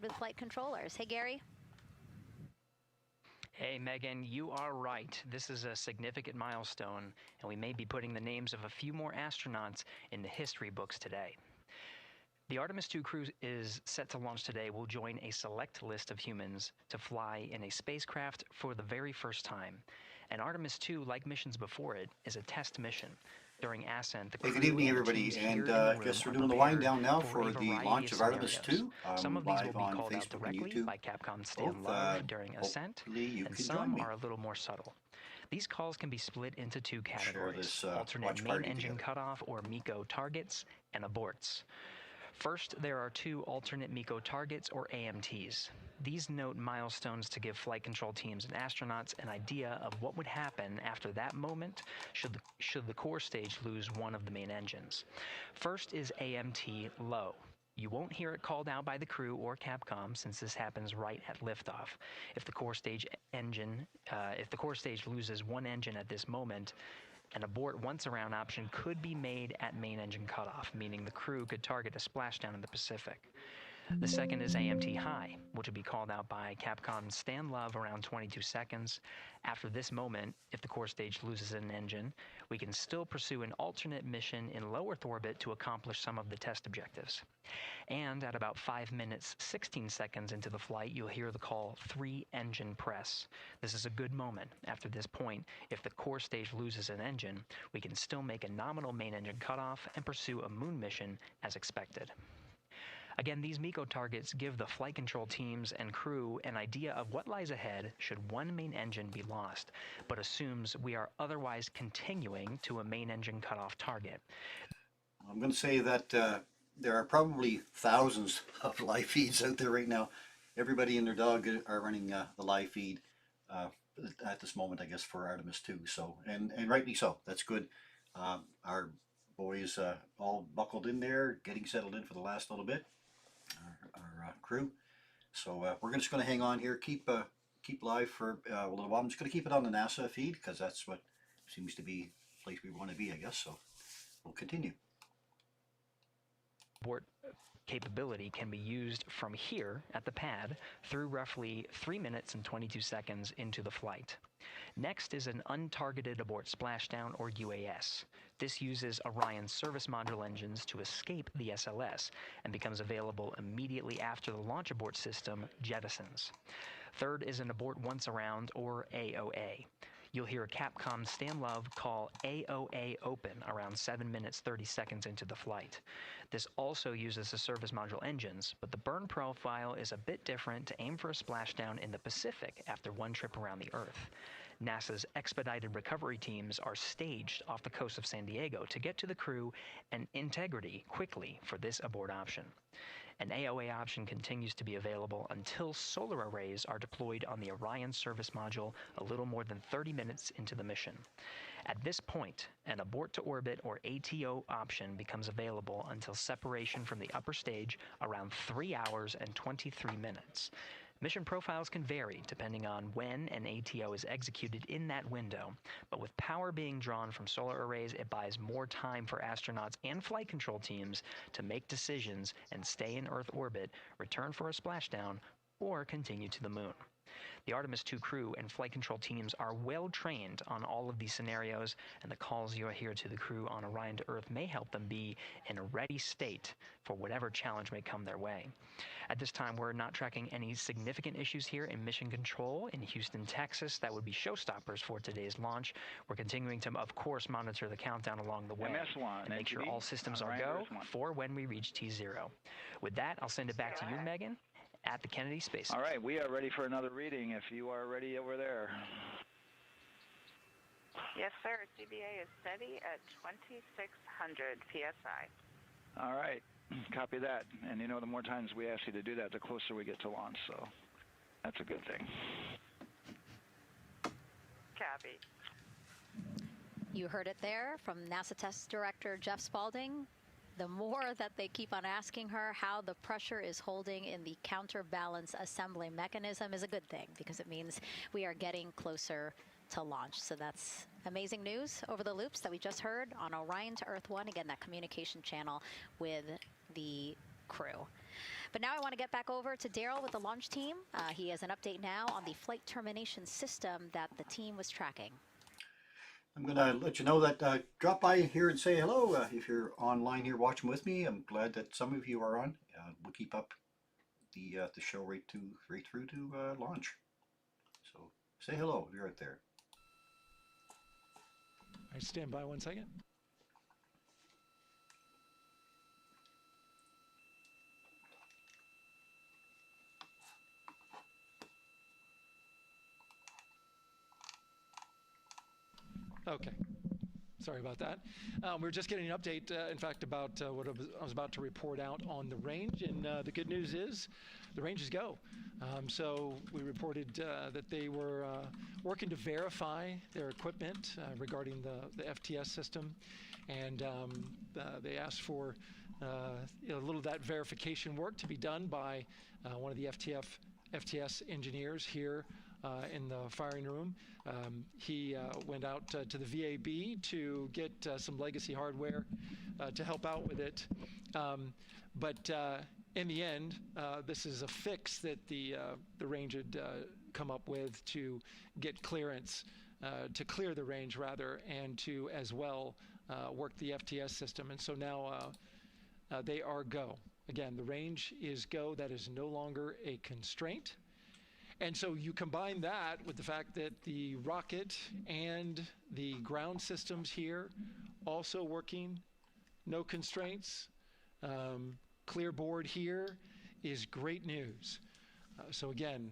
ahead with flight controllers. Hey, Gary. Hey, Megan, you are right. This is a significant milestone, and we may be putting the names of a few more astronauts in the history books today. The Artemis II crew is set to launch today. Will join a select list of humans to fly in a spacecraft for the very first time. And Artemis II, like missions before it, is a test mission. During Ascent, the crew good evening, everybody, and I guess we're doing the wind down now for the launch of Artemis II. Some of these will be on called out Facebook and directly YouTube. by Capcom Stan Love during Ascent, and some are a little more subtle. These calls can be split into two categories: alternate main engine cutoff or MECO targets, and aborts. First, there are two alternate MECO targets, or AMTs. These note milestones to give flight control teams and astronauts an idea of what would happen after that moment should the core stage lose one of the main engines. First is AMT low. You won't hear it called out by the crew or Capcom since this happens right at liftoff. If the core stage loses one engine at this moment, an abort once around option could be made at main engine cutoff, meaning the crew could target a splashdown in the Pacific. The second is AMT high, which would be called out by Capcom's Stan Love around 22 seconds. After this moment, if the core stage loses an engine, we can still pursue an alternate mission in low Earth orbit to accomplish some of the test objectives. And at about 5 minutes, 16 seconds into the flight, you'll hear the call 3-engine press. This is a good moment. After this point, if the core stage loses an engine, we can still make a nominal main engine cutoff and pursue a moon mission as expected. Again, these MECO targets give the flight control teams and crew an idea of what lies ahead should one main engine be lost, but assumes we are otherwise continuing to a main engine cutoff target. I'm going to say that there are probably thousands of live feeds out there right now. Everybody and their dog are running the live feed at this moment, I guess, for Artemis II. So, and rightly so. That's good. Our boys all buckled in there, getting settled in for the last little bit. Our crew. So we're just going to hang on here, keep live for a little while. I'm just going to keep it on the NASA feed because that's what seems to be the place we want to be, I guess. So we'll continue. Abort capability can be used from here at the pad through roughly 3 minutes and 22 seconds into the flight. Next is an untargeted abort splashdown, or UAS. This uses Orion service module engines to escape the SLS and becomes available immediately after the launch abort system jettisons. Third is an abort once around, or AOA. You'll hear Capcom Stan Love call AOA open around 7 minutes 30 seconds into the flight. This also uses the service module engines, but the burn profile is a bit different to aim for a splashdown in the Pacific after one trip around the Earth. NASA's expedited recovery teams are staged off the coast of San Diego to get to the crew and integrity quickly for this abort option. An AOA option continues to be available until solar arrays are deployed on the Orion service module a little more than 30 minutes into the mission. At this point, an abort to orbit, or ATO option, becomes available until separation from the upper stage around 3 hours and 23 minutes. Mission profiles can vary depending on when an ATO is executed in that window, but with power being drawn from solar arrays, it buys more time for astronauts and flight control teams to make decisions and stay in Earth orbit, return for a splashdown, or continue to the moon. The Artemis II crew and flight control teams are well trained on all of these scenarios, and the calls you'll hear to the crew on Orion to Earth may help them be in a ready state for whatever challenge may come their way. At this time, we're not tracking any significant issues here in mission control in Houston, Texas. That would be showstoppers for today's launch. We're continuing to, of course, monitor the countdown along the way and make sure all systems are go for when we reach T0. With that, I'll send it back to you, Megan, at the Kennedy Space Center. All right, we are ready for another reading if you are ready over there. Yes, sir. CBA is steady at 2,600 PSI. All right, copy that. And you know, the more times we ask you to do that, the closer we get to launch, so that's a good thing. Copy. You heard it there from NASA Test Director Jeff Spaulding. The more that they keep on asking her how the pressure is holding in the counterbalance assembly mechanism is a good thing, because it means we are getting closer to launch. So that's amazing news over the loops that we just heard on Orion to Earth 1. Again, that communication channel with the crew. But now I want to get back over to Daryl with the launch team. He has an update now on the flight termination system that the team was tracking. I'm going to let you know that drop by here and say hello if you're online here watching with me. I'm glad that some of you are on. We'll keep up the show right through to launch. So say hello if you're out there. I stand by 1 second. Okay. Sorry about that. We were just getting an update, in fact, about what I was about to report out on the range. And the good news is the range is go. So we reported that they were working to verify their equipment regarding the FTS system. And they asked for a little of that verification work to be done by one of the FTS engineers here in the firing room. He went out to the VAB to get some legacy hardware to help out with it. But in the end, this is a fix that the range had come up with to get clearance, to clear the range rather, and to as well work the FTS system. And so now they are go. Again, the range is go. That is no longer a constraint. And so you combine that with the fact that the rocket and the ground systems here also working, no constraints, clear board here is great news. So again,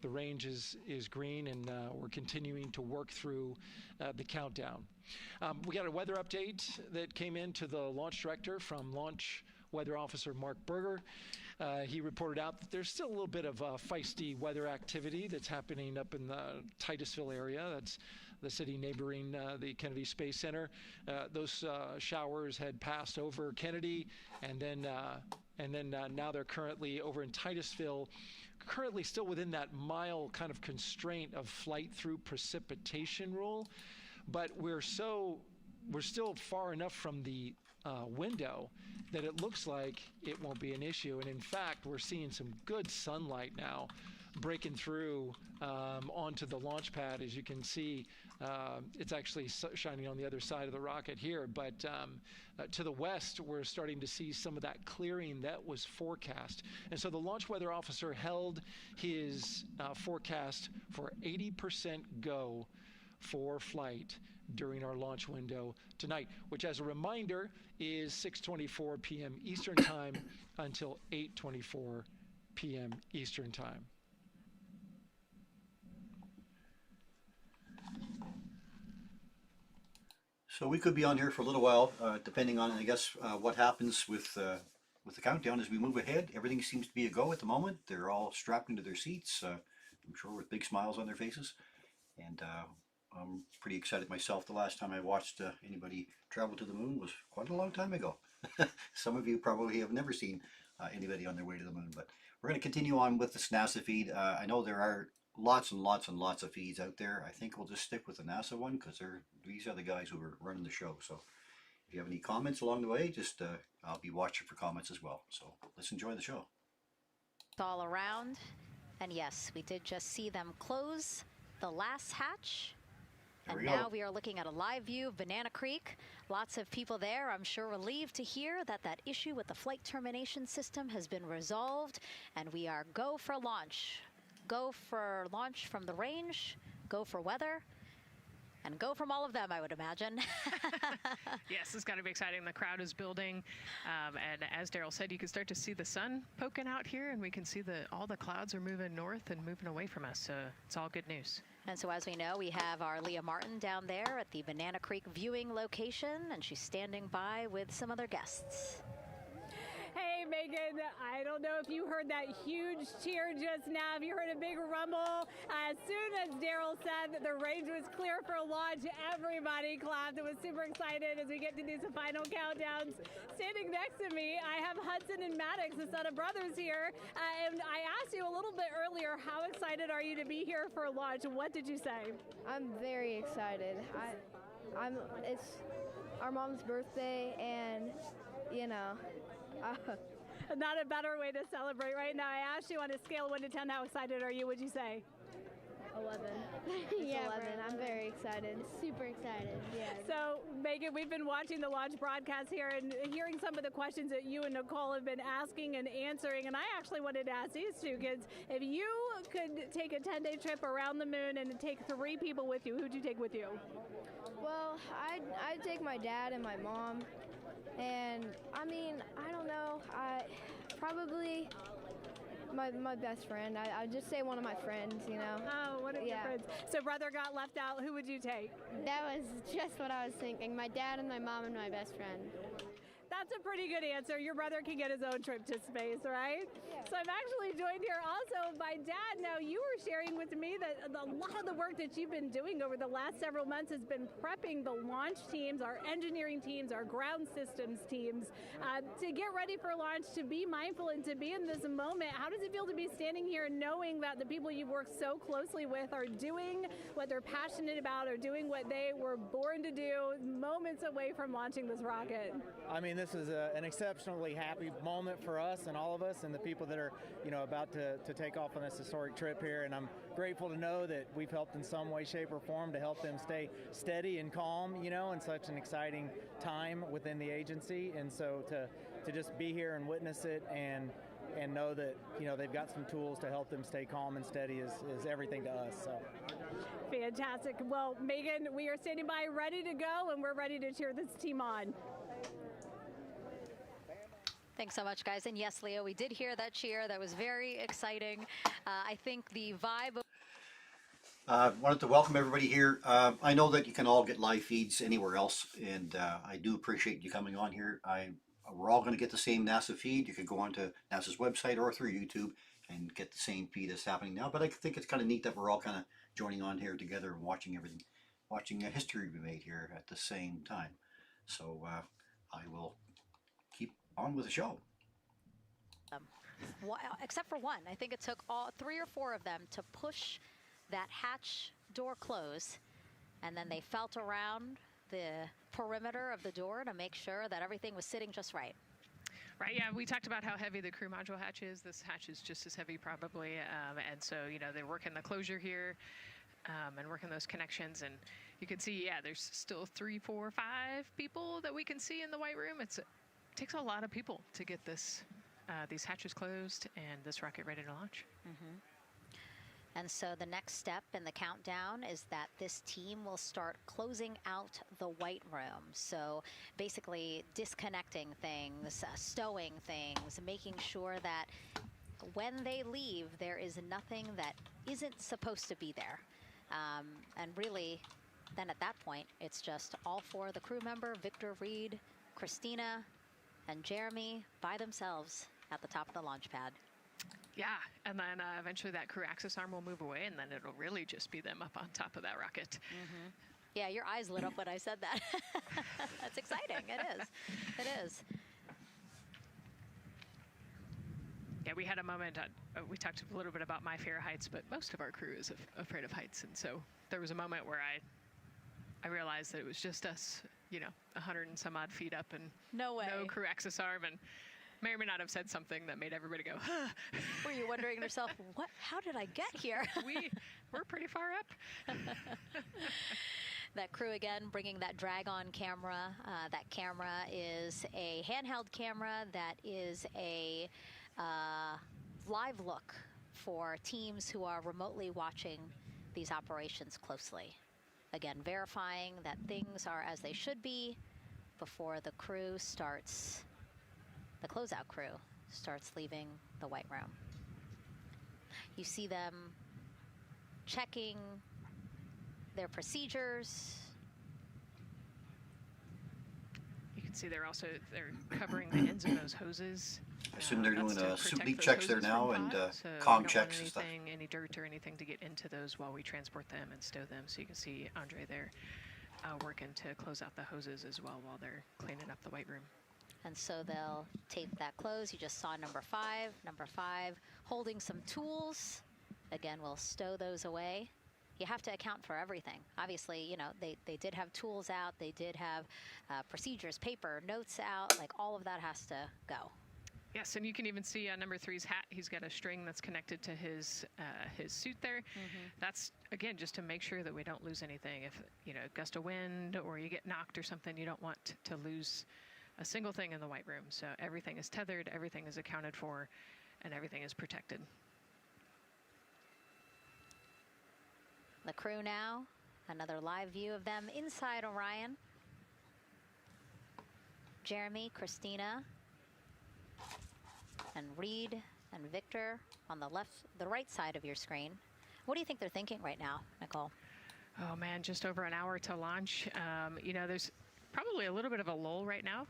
the range is green, and we're continuing to work through the countdown. We got a weather update that came in to the launch director from Launch Weather Officer Mark Berger. He reported out that there's still a little bit of feisty weather activity that's happening up in the Titusville area. That's the city neighboring the Kennedy Space Center. Those showers had passed over Kennedy, and then now they're currently over in Titusville, currently still within that mile kind of constraint of flight through precipitation rule. But we're still far enough from the window that it looks like it won't be an issue. And in fact, we're seeing some good sunlight now breaking through onto the launch pad. As you can see, it's actually shining on the other side of the rocket here. But to the west, we're starting to see some of that clearing that was forecast. And so the launch weather officer held his forecast for 80% go for flight during our launch window tonight, which, as a reminder, is 6:24 p.m. Eastern Time until 8:24 p.m. Eastern Time. So we could be on here for a little while, depending on, I guess, what happens with the countdown as we move ahead. Everything seems to be a go at the moment. They're all strapped into their seats, I'm sure with big smiles on their faces. And I'm pretty excited myself. The last time I watched anybody travel to the moon was quite a long time ago. Some of you probably have never seen anybody on their way to the moon, but we're going to continue on with this NASA feed. I know there are lots and lots and lots of feeds out there. I think we'll just stick with the NASA one because these are the guys who are running the show. So if you have any comments along the way, just I'll be watching for comments as well. So let's enjoy the show. It's all around, and yes, we did just see them close the last hatch. And now we are looking at a live view of Banana Creek. Lots of people there, I'm sure, relieved to hear that that issue with the flight termination system has been resolved, and we are go for launch. Go for launch from the range, go for weather, and go from all of them, I would imagine. Yes, it's going to be exciting. The crowd is building. And as Daryl said, you can start to see the sun poking out here, and we can see all the clouds are moving north and moving away from us. So it's all good news. And so as we know, we have our Leah Martin down there at the Banana Creek viewing location, and she's standing by with some other guests. Hey, Megan, I don't know if you heard that huge cheer just now. If you heard a big rumble, as soon as Daryl said that the range was clear for launch, everybody clapped. It was super excited as we get to do some final countdowns. Standing next to me, I have Hudson and Maddox, the son of brothers here. And I asked you a little bit earlier, how excited are you to be here for launch? What did you say? I'm very excited. It's our mom's birthday, and Not a better way to celebrate right now. I asked you on a scale of 1 to 10, how excited are you? Would you say? 11. Yeah, 11. I'm very excited. Super excited. Yeah. So, Megan, we've been watching the launch broadcast here and hearing some of the questions that you and Nicole have been asking and answering. And I actually wanted to ask these two kids, if you could take a 10-day trip around the moon and take 3 people with you, who'd you take with you? Well, I'd take my dad and my mom. And, I mean, I don't know. Probably my best friend. I'd just say one of my friends, you know. Oh, what are your friends? So brother got left out. Who would you take? That was just what I was thinking. My dad and my mom and my best friend. That's a pretty good answer. Your brother can get his own trip to space, right? Yeah. So I'm actually joined here also by Dad. Now, you were sharing with me that a lot of the work that you've been doing over the last several months has been prepping the launch teams, our engineering teams, our ground systems teams to get ready for launch, to be mindful and to be in this moment. How does it feel to be standing here knowing that the people you've worked so closely with are doing what they're passionate about, or doing what they were born to do, moments away from launching this rocket? I mean, this is an exceptionally happy moment for us and all of us and the people that are, about to take off on this historic trip here. And I'm grateful to know that we've helped in some way, shape, or form to help them stay steady and calm, in such an exciting time within the agency. And so to just be here and witness it and know that, they've got some tools to help them stay calm and steady is everything to us. So. Fantastic. Well, Megan, we are standing by ready to go, and we're ready to cheer this team on. Thanks so much, guys. And yes, Leo, we did hear that cheer. That was very exciting. I think the vibe of Wanted to welcome everybody here. I know that you can all get live feeds anywhere else, and I do appreciate you coming on here. We're all going to get the same NASA feed. You could go onto NASA's website or through YouTube and get the same feed that's happening now. But I think it's kind of neat that we're all kind of joining on here together and watching everything, watching a history be made here at the same time. So I will keep on with the show. Except for one. I think it took all 3 or 4 of them to push that hatch door close, and then they felt around the perimeter of the door to make sure that everything was sitting just right. Right, yeah, we talked about how heavy the crew module hatch is. This hatch is just as heavy probably, and so, they're working the closure here and working those connections, and you can see, yeah, there's still 3, 4, 5 people that we can see in the white room. It takes a lot of people to get these hatches closed and this rocket ready to launch. Mm-hmm. And so the next step in the countdown is that this team will start closing out the white room. So basically disconnecting things, stowing things, making sure that when they leave, there is nothing that isn't supposed to be there. And really, then at that point, it's just all 4 of the crew member, Victor, Reed, Christina, and Jeremy by themselves at the top of the launch pad. Yeah, and then eventually that crew access arm will move away, and then it'll really just be them up on top of that rocket. Mm-hmm. Yeah, your eyes lit up when I said that. That's exciting. It is. It is. Yeah, we had a moment, we talked a little bit about my fear of heights, but most of our crew is afraid of heights, and so there was a moment where I realized that it was just us, 100 and some odd feet up, and no crew access arm, and may or may not have said something that made everybody go, huh. Were you wondering to yourself, how did I get here? We're pretty far up. That crew again bringing that drag-on camera. That camera is a handheld camera that is a live look for teams who are remotely watching these operations closely. Again, verifying that things are as they should be before the crew starts, the closeout crew starts leaving the white room. You see them checking their procedures. You can see they're covering the ends of those hoses. I assume they're doing soup leak checks there now and comm checks and stuff. Any dirt or anything to get into those while we transport them and stow them. So you can see Andre there working to close out the hoses as well while they're cleaning up the white room. And so they'll tape that close. You just saw number 5. Number 5 holding some tools. Again, we'll stow those away. You have to account for everything. Obviously, they did have tools out. They did have procedures, paper, notes out. Like all of that has to go. Yes, and you can even see on number 3's hat, he's got a string that's connected to his suit there. That's, again, just to make sure that we don't lose anything. If, you know, gust of wind or you get knocked or something, you don't want to lose a single thing in the white room. So everything is tethered, everything is accounted for, and everything is protected. The crew now, another live view of them inside Orion. Jeremy, Christina, and Reed and Victor on the right side of your screen. What do you think they're thinking right now, Nicole? Oh man, just over an hour to launch. You know, there's probably a little bit of a lull right now,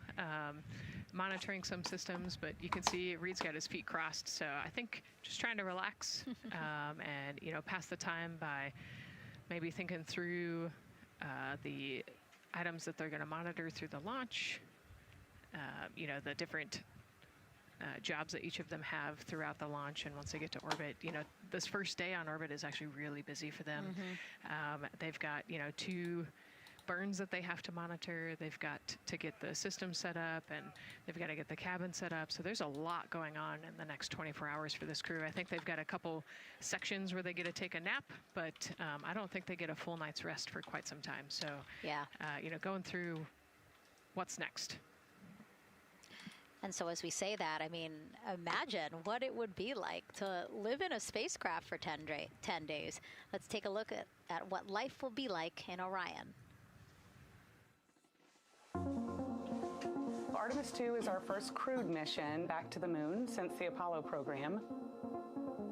monitoring some systems, but you can see Reed's got his feet crossed. So I think just trying to relax and, you know, pass the time by maybe thinking through the items that they're going to monitor through the launch, you know, the different jobs that each of them have throughout the launch. And once they get to orbit, you know, this first day on orbit is actually really busy for them. They've got, you know, 2 burns that they have to monitor. They've got to get the system set up, and they've got to get the cabin set up. So there's a lot going on in the next 24 hours for this crew. I think they've got a couple sections where they get to take a nap, but I don't think they get a full night's rest for quite some time. So, yeah, you know, going through what's next. And so as we say that, I mean, imagine what it would be like to live in a spacecraft for 10 days. Let's take a look at what life will be like in Orion. Artemis II is our first crewed mission back to the moon since the Apollo program.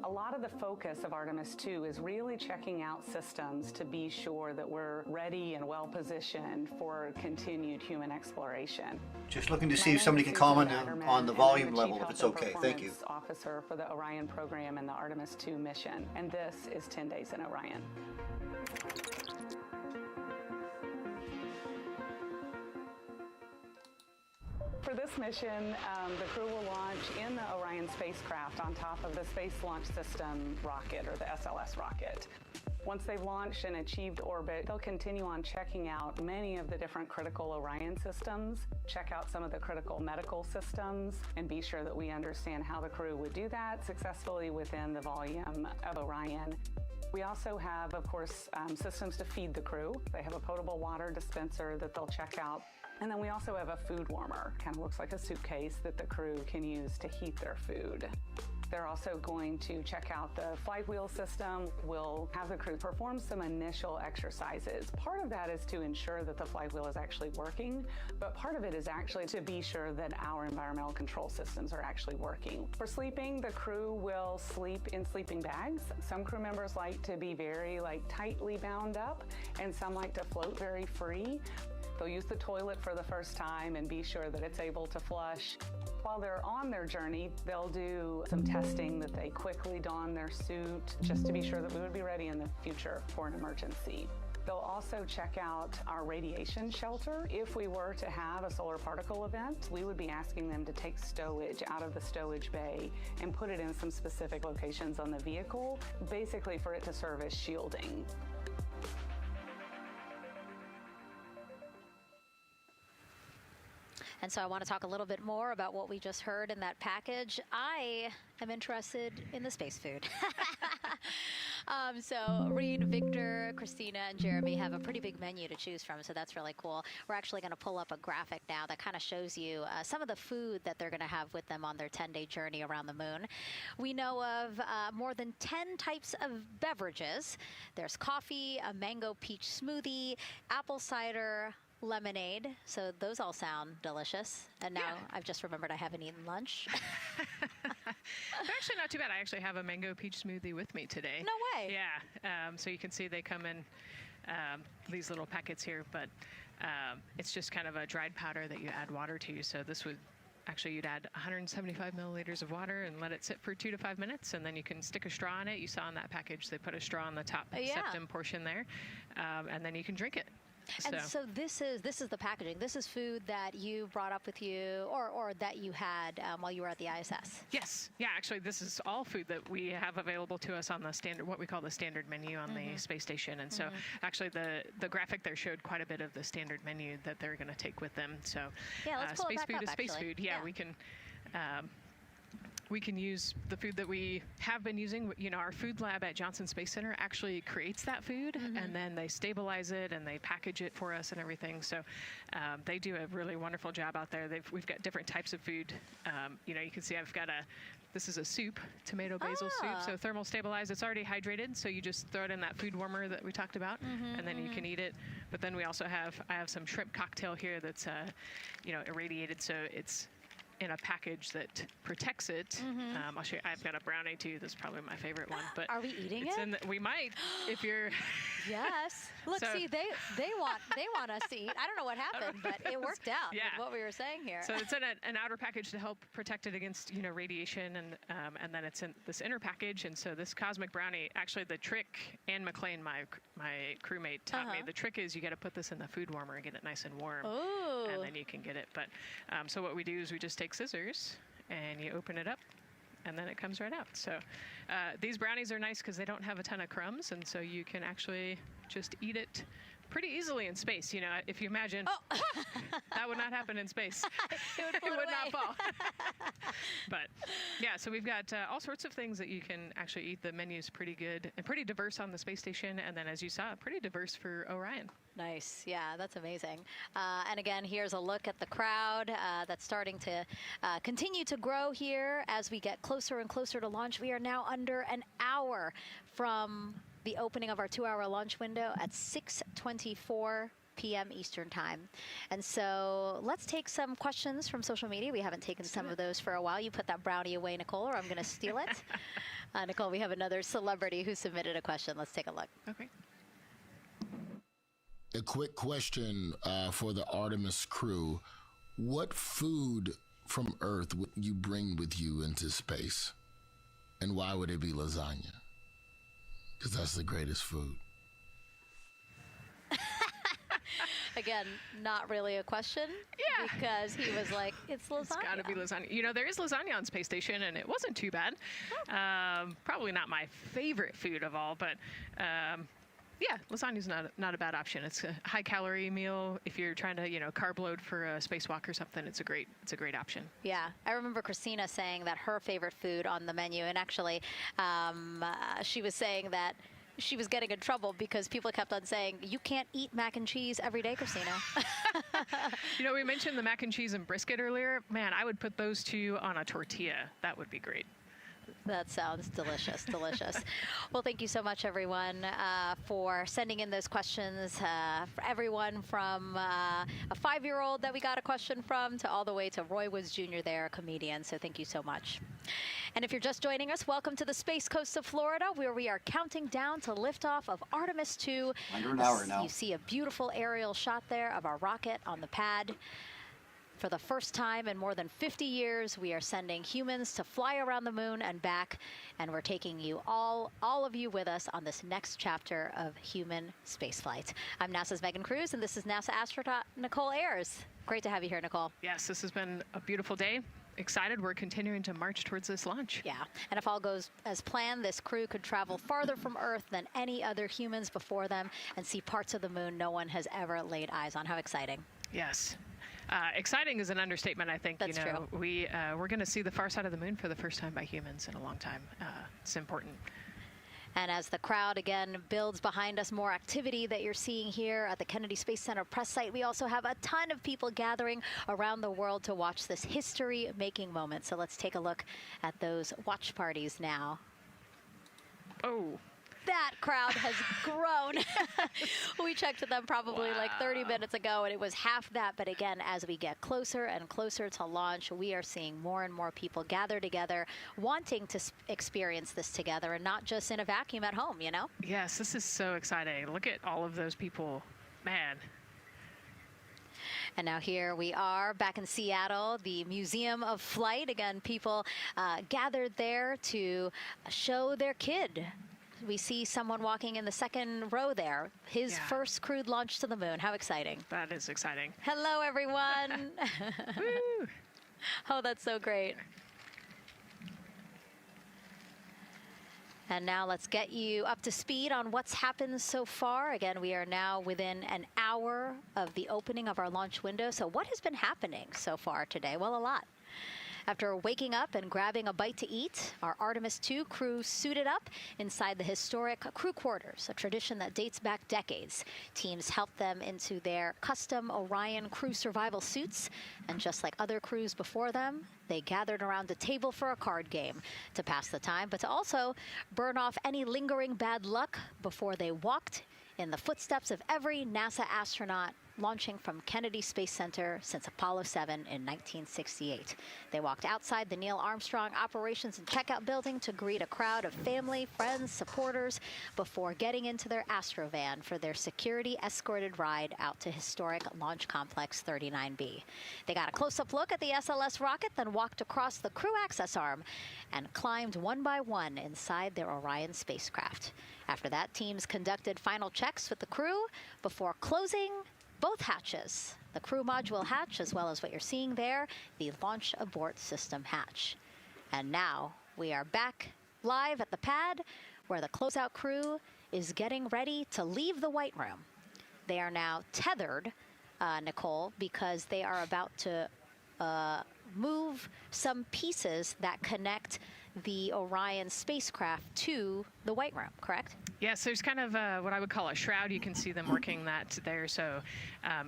A lot of the focus of Artemis II is really checking out systems to be sure that we're ready and well positioned for continued human exploration. Just looking to see if somebody can comment on the volume level, if it's okay. Thank you. Officer for the Orion program and the Artemis II mission, and this is 10 Days in Orion. For this mission, the crew will launch in the Orion spacecraft on top of the Space Launch System rocket, or the SLS rocket. Once they've launched and achieved orbit, they'll continue on checking out many of the different critical Orion systems, check out some of the critical medical systems, and be sure that we understand how the crew would do that successfully within the volume of Orion. We also have, of course, systems to feed the crew. They have a potable water dispenser that they'll check out. And then we also have a food warmer, kind of looks like a suitcase that the crew can use to heat their food. They're also going to check out the flight wheel system. We'll have the crew perform some initial exercises. Part of that is to ensure that the flight wheel is actually working, but part of it is actually to be sure that our environmental control systems are actually working. For sleeping, the crew will sleep in sleeping bags. Some crew members like to be very tightly bound up, and some like to float very free. They'll use the toilet for the first time and be sure that it's able to flush. While they're on their journey, they'll do some testing that they quickly don their suit just to be sure that we would be ready in the future for an emergency. They'll also check out our radiation shelter. If we were to have a solar particle event, we would be asking them to take stowage out of the stowage bay and put it in some specific locations on the vehicle, basically for it to serve as shielding. And so I want to talk a little bit more about what we just heard in that package. I am interested in the space food. So Reed, Victor, Christina, and Jeremy have a pretty big menu to choose from, so that's really cool. We're actually going to pull up a graphic now that kind of shows you some of the food that they're going to have with them on their 10-day journey around the moon. We know of more than 10 types of beverages. There's coffee, a mango peach smoothie, apple cider, lemonade, so those all sound delicious. And now I've just remembered I haven't eaten lunch. They're actually not too bad. I actually have a mango peach smoothie with me today. No way. Yeah. So you can see they come in these little packets here, but it's just kind of a dried powder that you add water to. So this would actually, you'd add 175 milliliters of water and let it sit for 2 to 5 minutes, and then you can stick a straw in it. You saw in that package they put a straw on the top septum portion there, and then you can drink it. And so this is the packaging. This is food that you brought up with you, or that you had while you were at the ISS. Yes. Yeah, actually, this is all food that we have available to us on the standard, what we call the standard menu on the space station. And so actually the graphic there showed quite a bit of the standard menu that they're going to take with them. So yeah, let's pull space it back food up, is space actually. food. Yeah, we can we can use the food that we have been using. You know, our food lab at Johnson Space Center actually creates that food, and then they stabilize it and they package it for us and everything. So they do a really wonderful job out there. We've got different types of food. You know, you can see I've got this is a soup, tomato basil soup, so thermal stabilized. It's already hydrated, so you just throw it in that food warmer that we talked about, and then you can eat it. But then we also I have some shrimp cocktail here that's, you know, irradiated, so it's in a package that protects it. I'll show you. I've got a brownie too. That's probably my favorite one. But are we eating it? We might, if you're. Yes. Look, see, they want us to eat. I don't know what happened, but it worked out with what we were saying here. So it's in an outer package to help protect it against, you know, radiation, and then it's in this inner package. And so this cosmic brownie, actually the trick, Anne McLean, my crewmate, taught me, the trick is you got to put this in the food warmer and get it nice and warm, and then you can get it. But so what we do is we just take scissors and you open it up, and then it comes right out. So these brownies are nice because they don't have a ton of crumbs, and so you can actually just eat it pretty easily in space. You know, if you imagine, that would not happen in space. It would not fall. But yeah, so we've got all sorts of things that you can actually eat. The menu's pretty good and pretty diverse on the space station, and then as you saw, pretty diverse for Orion. Nice. Yeah, that's amazing. And again, here's a look at the crowd that's starting to continue to grow here as we get closer and closer to launch. We are now under an hour from the opening of our 2-hour launch window at 6:24 p.m. Eastern Time. And so let's take some questions from social media. We haven't taken some of those for a while. You put that brownie away, Nicole, or I'm going to steal it. Nicole, we have another celebrity who submitted a question. Let's take a look. Okay. A quick question for the Artemis crew. What food from Earth would you bring with you into space? And why would it be lasagna? Because that's the greatest food. Again, not really a question. Yeah. Because he was like, it's lasagna. It's got to be lasagna. You know, there is lasagna on Space Station, and it wasn't too bad. Probably not my favorite food of all, but yeah, lasagna's not a bad option. It's a high-calorie meal. If you're trying to, you know, carb load for a spacewalk or something, it's a great option. Yeah, I remember Christina saying that her favorite food on the menu, and actually, she was saying that she was getting in trouble because people kept on saying, you can't eat mac and cheese every day, Christina. You know, we mentioned the mac and cheese and brisket earlier. Man, I would put those two on a tortilla. That would be great. That sounds delicious, delicious. Well, thank you so much, everyone, for sending in those questions. For everyone from a 5-year-old that we got a question from to all the way to Roy Woods Jr. there, a comedian. So thank you so much. And if you're just joining us, welcome to the Space Coast of Florida, where we are counting down to liftoff of Artemis II. Under an hour now. You see a beautiful aerial shot there of our rocket on the pad. For the first time in more than 50 years, we are sending humans to fly around the moon and back, and we're taking you all of you with us on this next chapter of human spaceflight. I'm NASA's Megan Cruz, and this is NASA astronaut Nicole Ayers. Great to have you here, Nicole. Yes, this has been a beautiful day. Excited. We're continuing to march towards this launch. Yeah, and if all goes as planned, this crew could travel farther from Earth than any other humans before them and see parts of the moon no one has ever laid eyes on. How exciting. Yes. Exciting is an understatement, I think. That's true. We're going to see the far side of the moon for the first time by humans in a long time. It's important. And as the crowd again builds behind us, more activity that you're seeing here at the Kennedy Space Center press site. We also have a ton of people gathering around the world to watch this history-making moment. So let's take a look at those watch parties now. Oh. That crowd has grown. We checked with them probably like 30 minutes ago, and it was half that. But again, as we get closer and closer to launch, we are seeing more and more people gather together, wanting to experience this together and not just in a vacuum at home, you know? Yes, this is so exciting. Look at all of those people. Man. And now here we are back in Seattle, the Museum of Flight. Again, people gathered there to show their kid. We see someone walking in the second row there. His first crewed launch to the moon. How exciting. That is exciting. Hello, everyone. Woo. Oh, that's so great. And now let's get you up to speed on what's happened so far. Again, we are now within an hour of the opening of our launch window. So what has been happening so far today? Well, a lot. After waking up and grabbing a bite to eat, our Artemis II crew suited up inside the historic crew quarters, a tradition that dates back decades. Teams helped them into their custom Orion crew survival suits, and just like other crews before them, they gathered around a table for a card game to pass the time, but to also burn off any lingering bad luck before they walked in the footsteps of every NASA astronaut launching from Kennedy Space Center since Apollo 7 in 1968. They walked outside the Neil Armstrong Operations and Checkout Building to greet a crowd of family, friends, supporters before getting into their Astrovan for their security-escorted ride out to historic Launch Complex 39B. They got a close-up look at the SLS rocket, then walked across the crew access arm and climbed one by one inside their Orion spacecraft. After that, teams conducted final checks with the crew before closing both hatches, the crew module hatch, as well as what you're seeing there, the launch abort system hatch. And now we are back live at the pad where the closeout crew is getting ready to leave the White Room. They are now tethered, Nicole, because they are about to move some pieces that connect the Orion spacecraft to the White Room, correct? Yes, there's kind of what I would call a shroud. You can see them working that there. So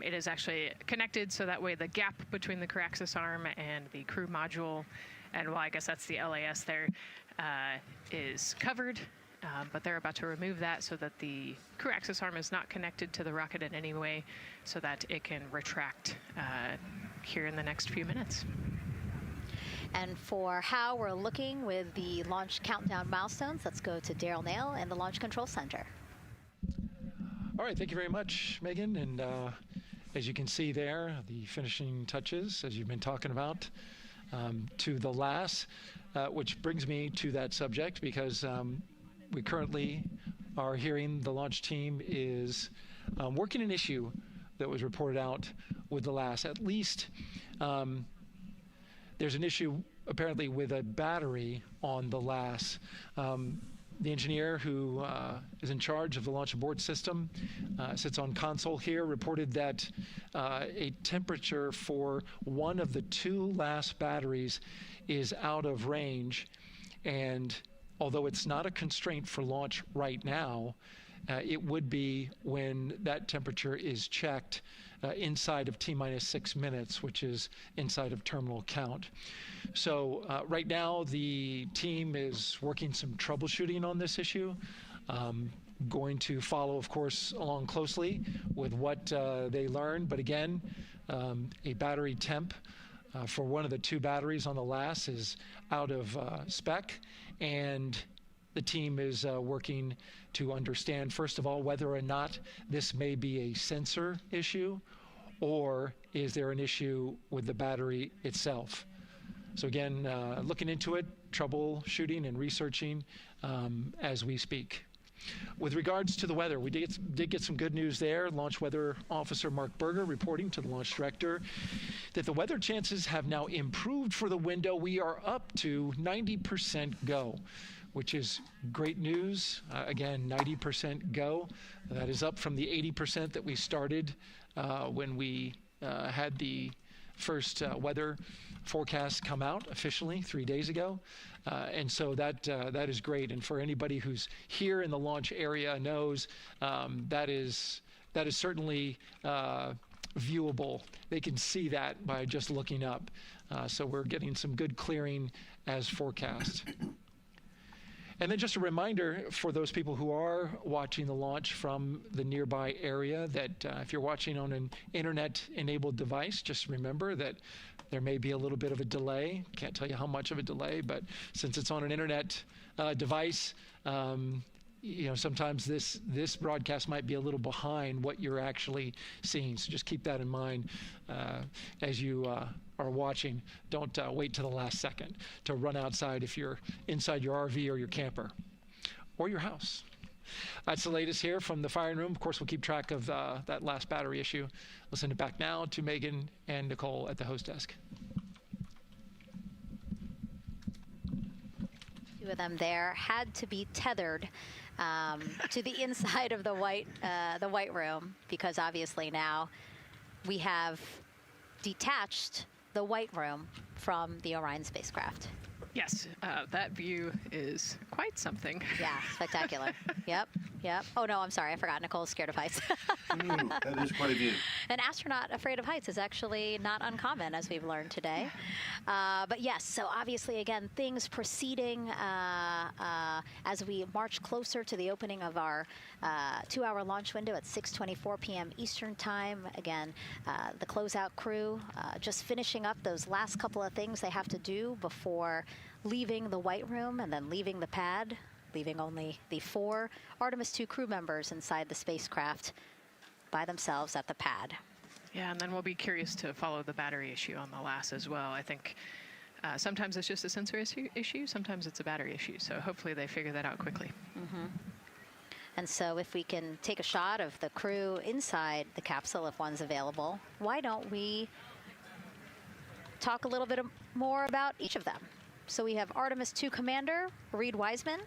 it is actually connected, so that way the gap between the crew access arm and the crew module, and well, I guess that's the LAS there, is covered. But they're about to remove that so that the crew access arm is not connected to the rocket in any way, so that it can retract here in the next few minutes. And for how we're looking with the launch countdown milestones, let's go to Daryl Nail in the Launch Control Center. All right, thank you very much, Megan. And as you can see there, the finishing touches, as you've been talking about, to the LAS, which brings me to that subject, because we currently are hearing the launch team is working an issue that was reported out with the LAS. At least there's an issue apparently with a battery on the LAS. The engineer who is in charge of the launch abort system sits on console here, reported that a temperature for one of the two LAS batteries is out of range. And although it's not a constraint for launch right now, it would be when that temperature is checked inside of T-minus 6 minutes, which is inside of terminal count. So right now the team is working some troubleshooting on this issue. Going to follow, of course, along closely with what they learn. But again, a battery temp for one of the two batteries on the LAS is out of spec, and the team is working to understand, first of all, whether or not this may be a sensor issue, or is there an issue with the battery itself. So again, looking into it, troubleshooting and researching as we speak. With regards to the weather, we did get some good news there. Launch Weather Officer Mark Berger reporting to the launch director that the weather chances have now improved for the window. We are up to 90% go, which is great news. Again, 90% go. That is up from the 80% that we started when we had the first weather forecast come out officially 3 days ago. And so that is great. And for anybody who's here in the launch area knows that is certainly viewable. They can see that by just looking up. So we're getting some good clearing as forecast. And then just a reminder for those people who are watching the launch from the nearby area that if you're watching on an internet-enabled device, just remember that there may be a little bit of a delay. Can't tell you how much of a delay, but since it's on an internet device, sometimes this broadcast might be a little behind what you're actually seeing. So just keep that in mind as you are watching. Don't wait to the last second to run outside if you're inside your RV or your camper or your house. That's the latest here from the firing room. Of course, we'll keep track of that last battery issue. We'll send it back now to Megan and Nicole at the host desk. Two of them there had to be tethered to the inside of the White Room, because obviously now we have detached the White Room from the Orion spacecraft. Yes, that view is quite something. Yeah, spectacular. Yep. Oh, no, I'm sorry. I forgot. Nicole's scared of heights. Ooh, that is quite a view. An astronaut afraid of heights is actually not uncommon, as we've learned today. But yes, so obviously, again, things proceeding as we march closer to the opening of our 2-hour launch window at 6:24 p.m. Eastern Time. Again, the closeout crew just finishing up those last couple of things they have to do before leaving the White Room and then leaving the pad, leaving only the 4 Artemis II crew members inside the spacecraft by themselves at the pad. Yeah, and then we'll be curious to follow the battery issue on the LAS as well. I think sometimes it's just a sensor issue, sometimes it's a battery issue. So hopefully they figure that out quickly. Mm-hmm. And so if we can take a shot of the crew inside the capsule, if one's available, why don't we talk a little bit more about each of them? So we have Artemis II Commander Reed Wiseman,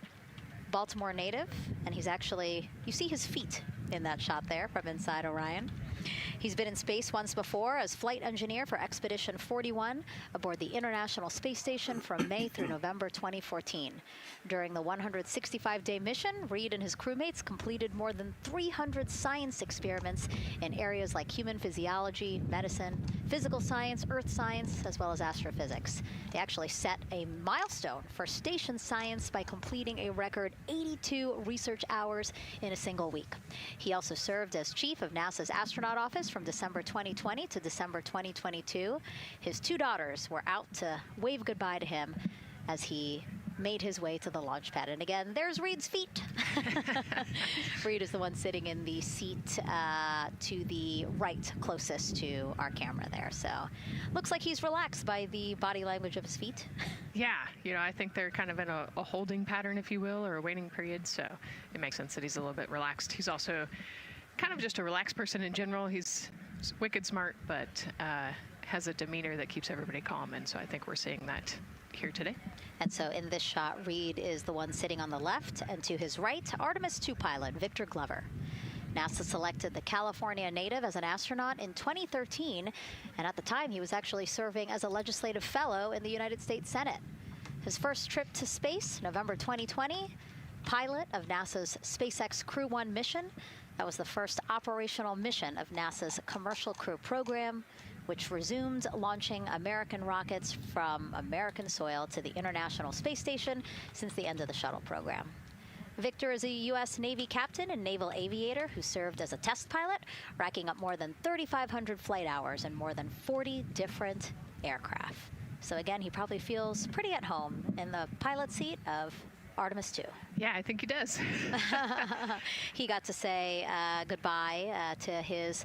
Baltimore native, and he's actually, you see his feet in that shot there from inside Orion. He's been in space once before as flight engineer for Expedition 41 aboard the International Space Station from May through November 2014. During the 165-day mission, Reed and his crewmates completed more than 300 science experiments in areas like human physiology, medicine, physical science, earth science, as well as astrophysics. They actually set a milestone for station science by completing a record 82 research hours in a single week. He also served as chief of NASA's astronaut office from December 2020 to December 2022. His 2 daughters were out to wave goodbye to him as he made his way to the launch pad. And again, there's Reed's feet. Reed is the one sitting in the seat to the right, closest to our camera there. So looks like he's relaxed by the body language of his feet. Yeah, I think they're kind of in a holding pattern, if you will, or a waiting period. So it makes sense that he's a little bit relaxed. He's also kind of just a relaxed person in general. He's wicked smart, but has a demeanor that keeps everybody calm. And so I think we're seeing that here today. And so in this shot, Reed is the one sitting on the left, and to his right, Artemis II pilot Victor Glover. NASA selected the California native as an astronaut in 2013, and at the time he was actually serving as a legislative fellow in the United States Senate. His first trip to space, November 2020, pilot of NASA's SpaceX Crew 1 mission. That was the first operational mission of NASA's Commercial Crew program, which resumed launching American rockets from American soil to the International Space Station since the end of the shuttle program. Victor is a U.S. Navy captain and naval aviator who served as a test pilot, racking up more than 3,500 flight hours in more than 40 different aircraft. So again, he probably feels pretty at home in the pilot seat of Artemis II. Yeah, I think he does. He got to say goodbye to his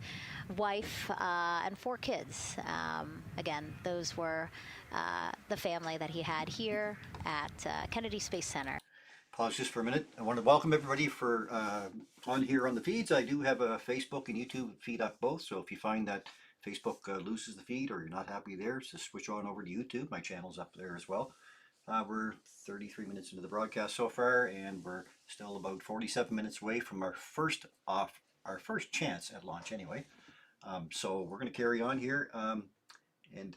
wife and 4 kids. Again, those were the family that he had here at Kennedy Space Center. Pause just for a minute. I want to welcome everybody for on here on the feeds. I do have a Facebook and YouTube feed up both, so if you find that Facebook loses the feed or you're not happy there, just switch on over to YouTube. My channel's up there as well. We're 33 minutes into the broadcast so far, and we're still about 47 minutes away from our first chance at launch anyway. So we're going to carry on here. And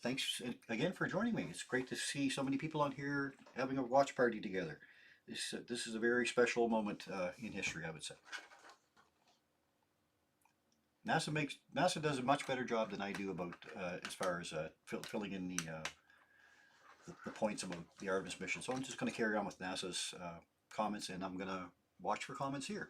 thanks again for joining me. It's great to see so many people on here having a watch party together. This is a very special moment in history, I would say. NASA does a much better job than I do about as far as filling in the points about the Artemis mission. So I'm just going to carry on with NASA's comments, and I'm going to watch for comments here.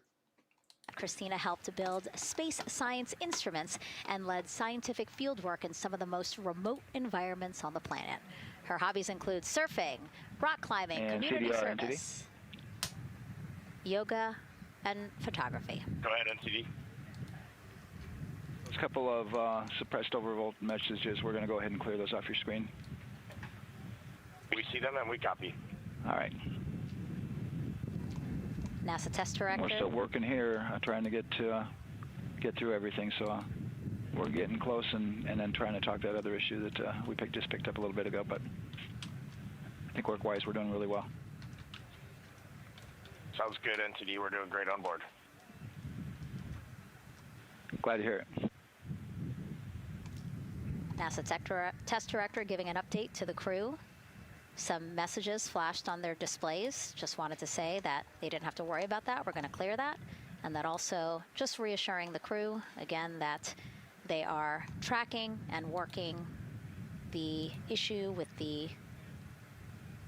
Christina helped build space science instruments and led scientific fieldwork in some of the most remote environments on the planet. Her hobbies include surfing, rock climbing, and community CDR, service, yoga, and photography. Go ahead, NCD. There's a couple of suppressed overvolt messages. We're going to go ahead and clear those off your screen. We see them and we copy. All right. NASA test director. We're still working here, trying to get through everything. So we're getting close, and then trying to talk that other issue that we just picked up a little bit ago. But I think work-wise, we're doing really well. Sounds good, NTD. We're doing great on board. Glad to hear it. NASA test director giving an update to the crew. Some messages flashed on their displays. Just wanted to say that they didn't have to worry about that. We're going to clear that. And that also just reassuring the crew, again, that they are tracking and working the issue with the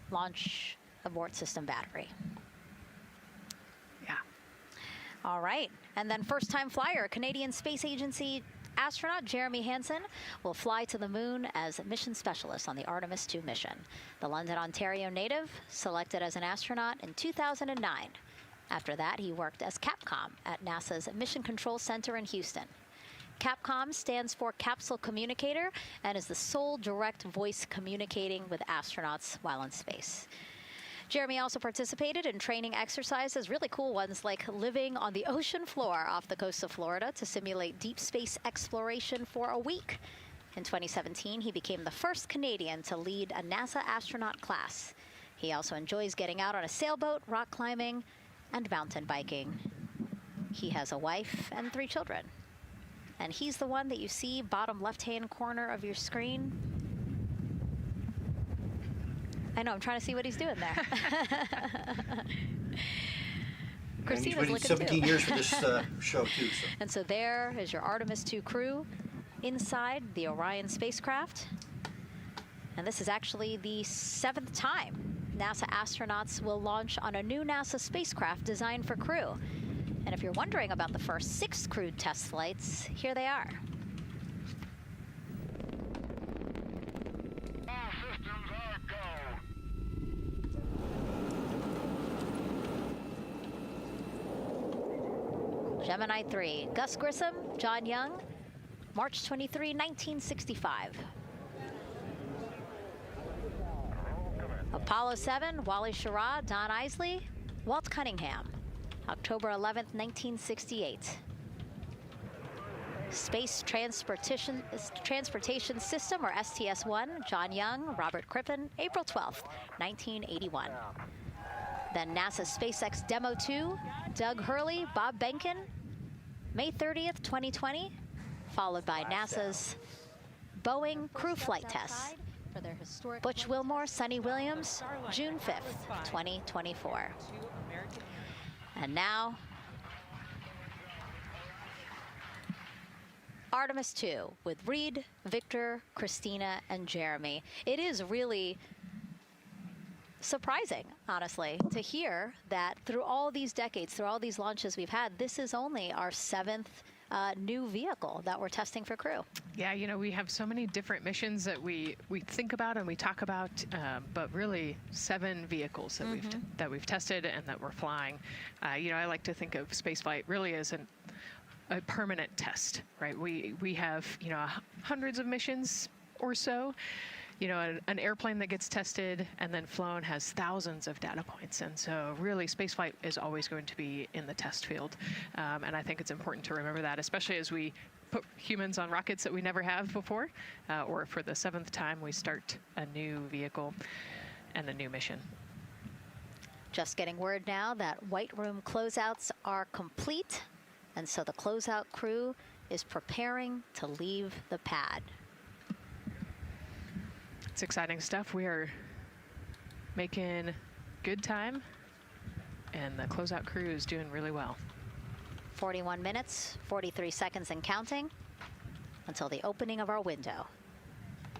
launch abort system battery. Yeah. All right. And then first-time flyer, Canadian Space Agency astronaut Jeremy Hansen will fly to the moon as mission specialist on the Artemis II mission. The London, Ontario native selected as an astronaut in 2009. After that, he worked as Capcom at NASA's Mission Control Center in Houston. Capcom stands for Capsule Communicator and is the sole direct voice communicating with astronauts while in space. Jeremy also participated in training exercises, really cool ones like living on the ocean floor off the coast of Florida to simulate deep space exploration for a week. In 2017, he became the first Canadian to lead a NASA astronaut class. He also enjoys getting out on a sailboat, rock climbing, and mountain biking. He has a wife and 3 children. And he's the one that you see bottom left-hand corner of your screen. I know, I'm trying to see what he's doing there. Christina's looking 17 too. years for this show too. So. And so there is your Artemis II crew inside the Orion spacecraft. And this is actually the 7th time NASA astronauts will launch on a new NASA spacecraft designed for crew. And if you're wondering about the first 6 crewed test flights, here they are. Gemini 3, Gus Grissom, John Young, March 23, 1965. Apollo 7, Wally Schirra, Don Isley, Walt Cunningham, October 11, 1968. Space Transportation System, or STS-1, John Young, Robert Crippen, April 12, 1981. Then NASA SpaceX Demo 2, Doug Hurley, Bob Behnken, May 30th, 2020, followed by NASA's Boeing crew flight tests. Butch Wilmore, Sonny Williams, June 5th, 2024. And now, Artemis II with Reed, Victor, Christina, and Jeremy. It is really surprising, honestly, to hear that through all these decades, through all these launches we've had, this is only our 7th new vehicle that we're testing for crew. Yeah, you know, we have so many different missions that we think about and we talk about, but really 7 vehicles that we've tested and that we're flying. You know, I like to think of spaceflight really as a permanent test, right? We have, you know, hundreds of missions or so. You know, an airplane that gets tested and then flown has thousands of data points. And so really spaceflight is always going to be in the test field. And I think it's important to remember that, especially as we put humans on rockets that we never have before, or for the 7th time we start a new vehicle and a new mission. Just getting word now that White Room closeouts are complete. And so the closeout crew is preparing to leave the pad. It's exciting stuff. We are making good time, and the closeout crew is doing really well. 41 minutes, 43 seconds and counting until the opening of our window.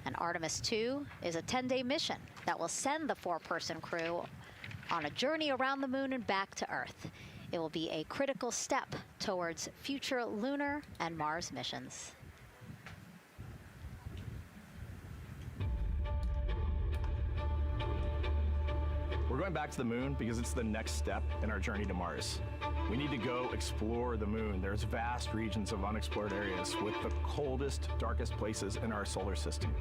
And Artemis II is a 10-day mission that will send the 4-person crew on a journey around the moon and back to Earth. It will be a critical step towards future lunar and Mars missions. We're going back to the moon because it's the next step in our journey to Mars. We need to go explore the moon. There's vast regions of unexplored areas with the coldest, darkest places in our solar system.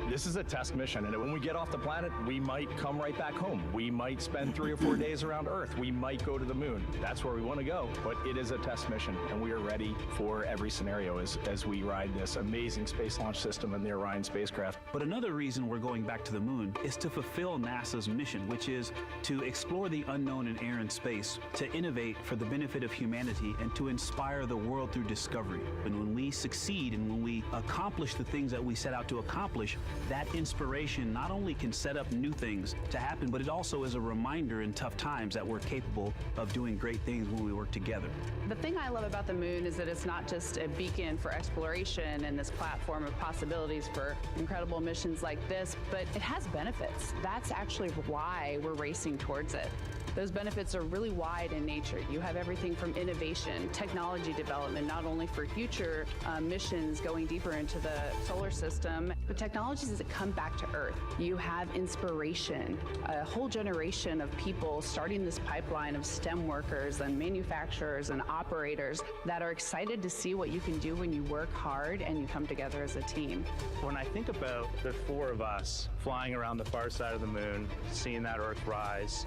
This is a test mission, and when we get off the planet, we might come right back home. We might spend 3 or 4 days around Earth. We might go to the moon. That's where we want to go, but it is a test mission, and we are ready for every scenario as we ride this amazing space launch system in the Orion spacecraft. But another reason we're going back to the moon is to fulfill NASA's mission, which is is to explore the unknown in air and space, to innovate for the benefit of humanity, and to inspire the world through discovery. And when we succeed and when we accomplish the things that we set out to accomplish, that inspiration not only can set up new things to happen, but it also is a reminder in tough times that we're capable of doing great things when we work together. The thing I love about the moon is that it's not just a beacon for exploration and this platform of possibilities for incredible missions like this, but it has benefits. That's actually why we're racing towards it. Those benefits are really wide in nature. You have everything from innovation, technology development, not only for future missions going deeper into the solar system, but technologies that come back to Earth. You have inspiration, a whole generation of people starting this pipeline of STEM workers and manufacturers and operators that are excited to see what you can do when you work hard and you come together as a team. When I think about the four of us flying around the far side of the moon, seeing that Earth rise,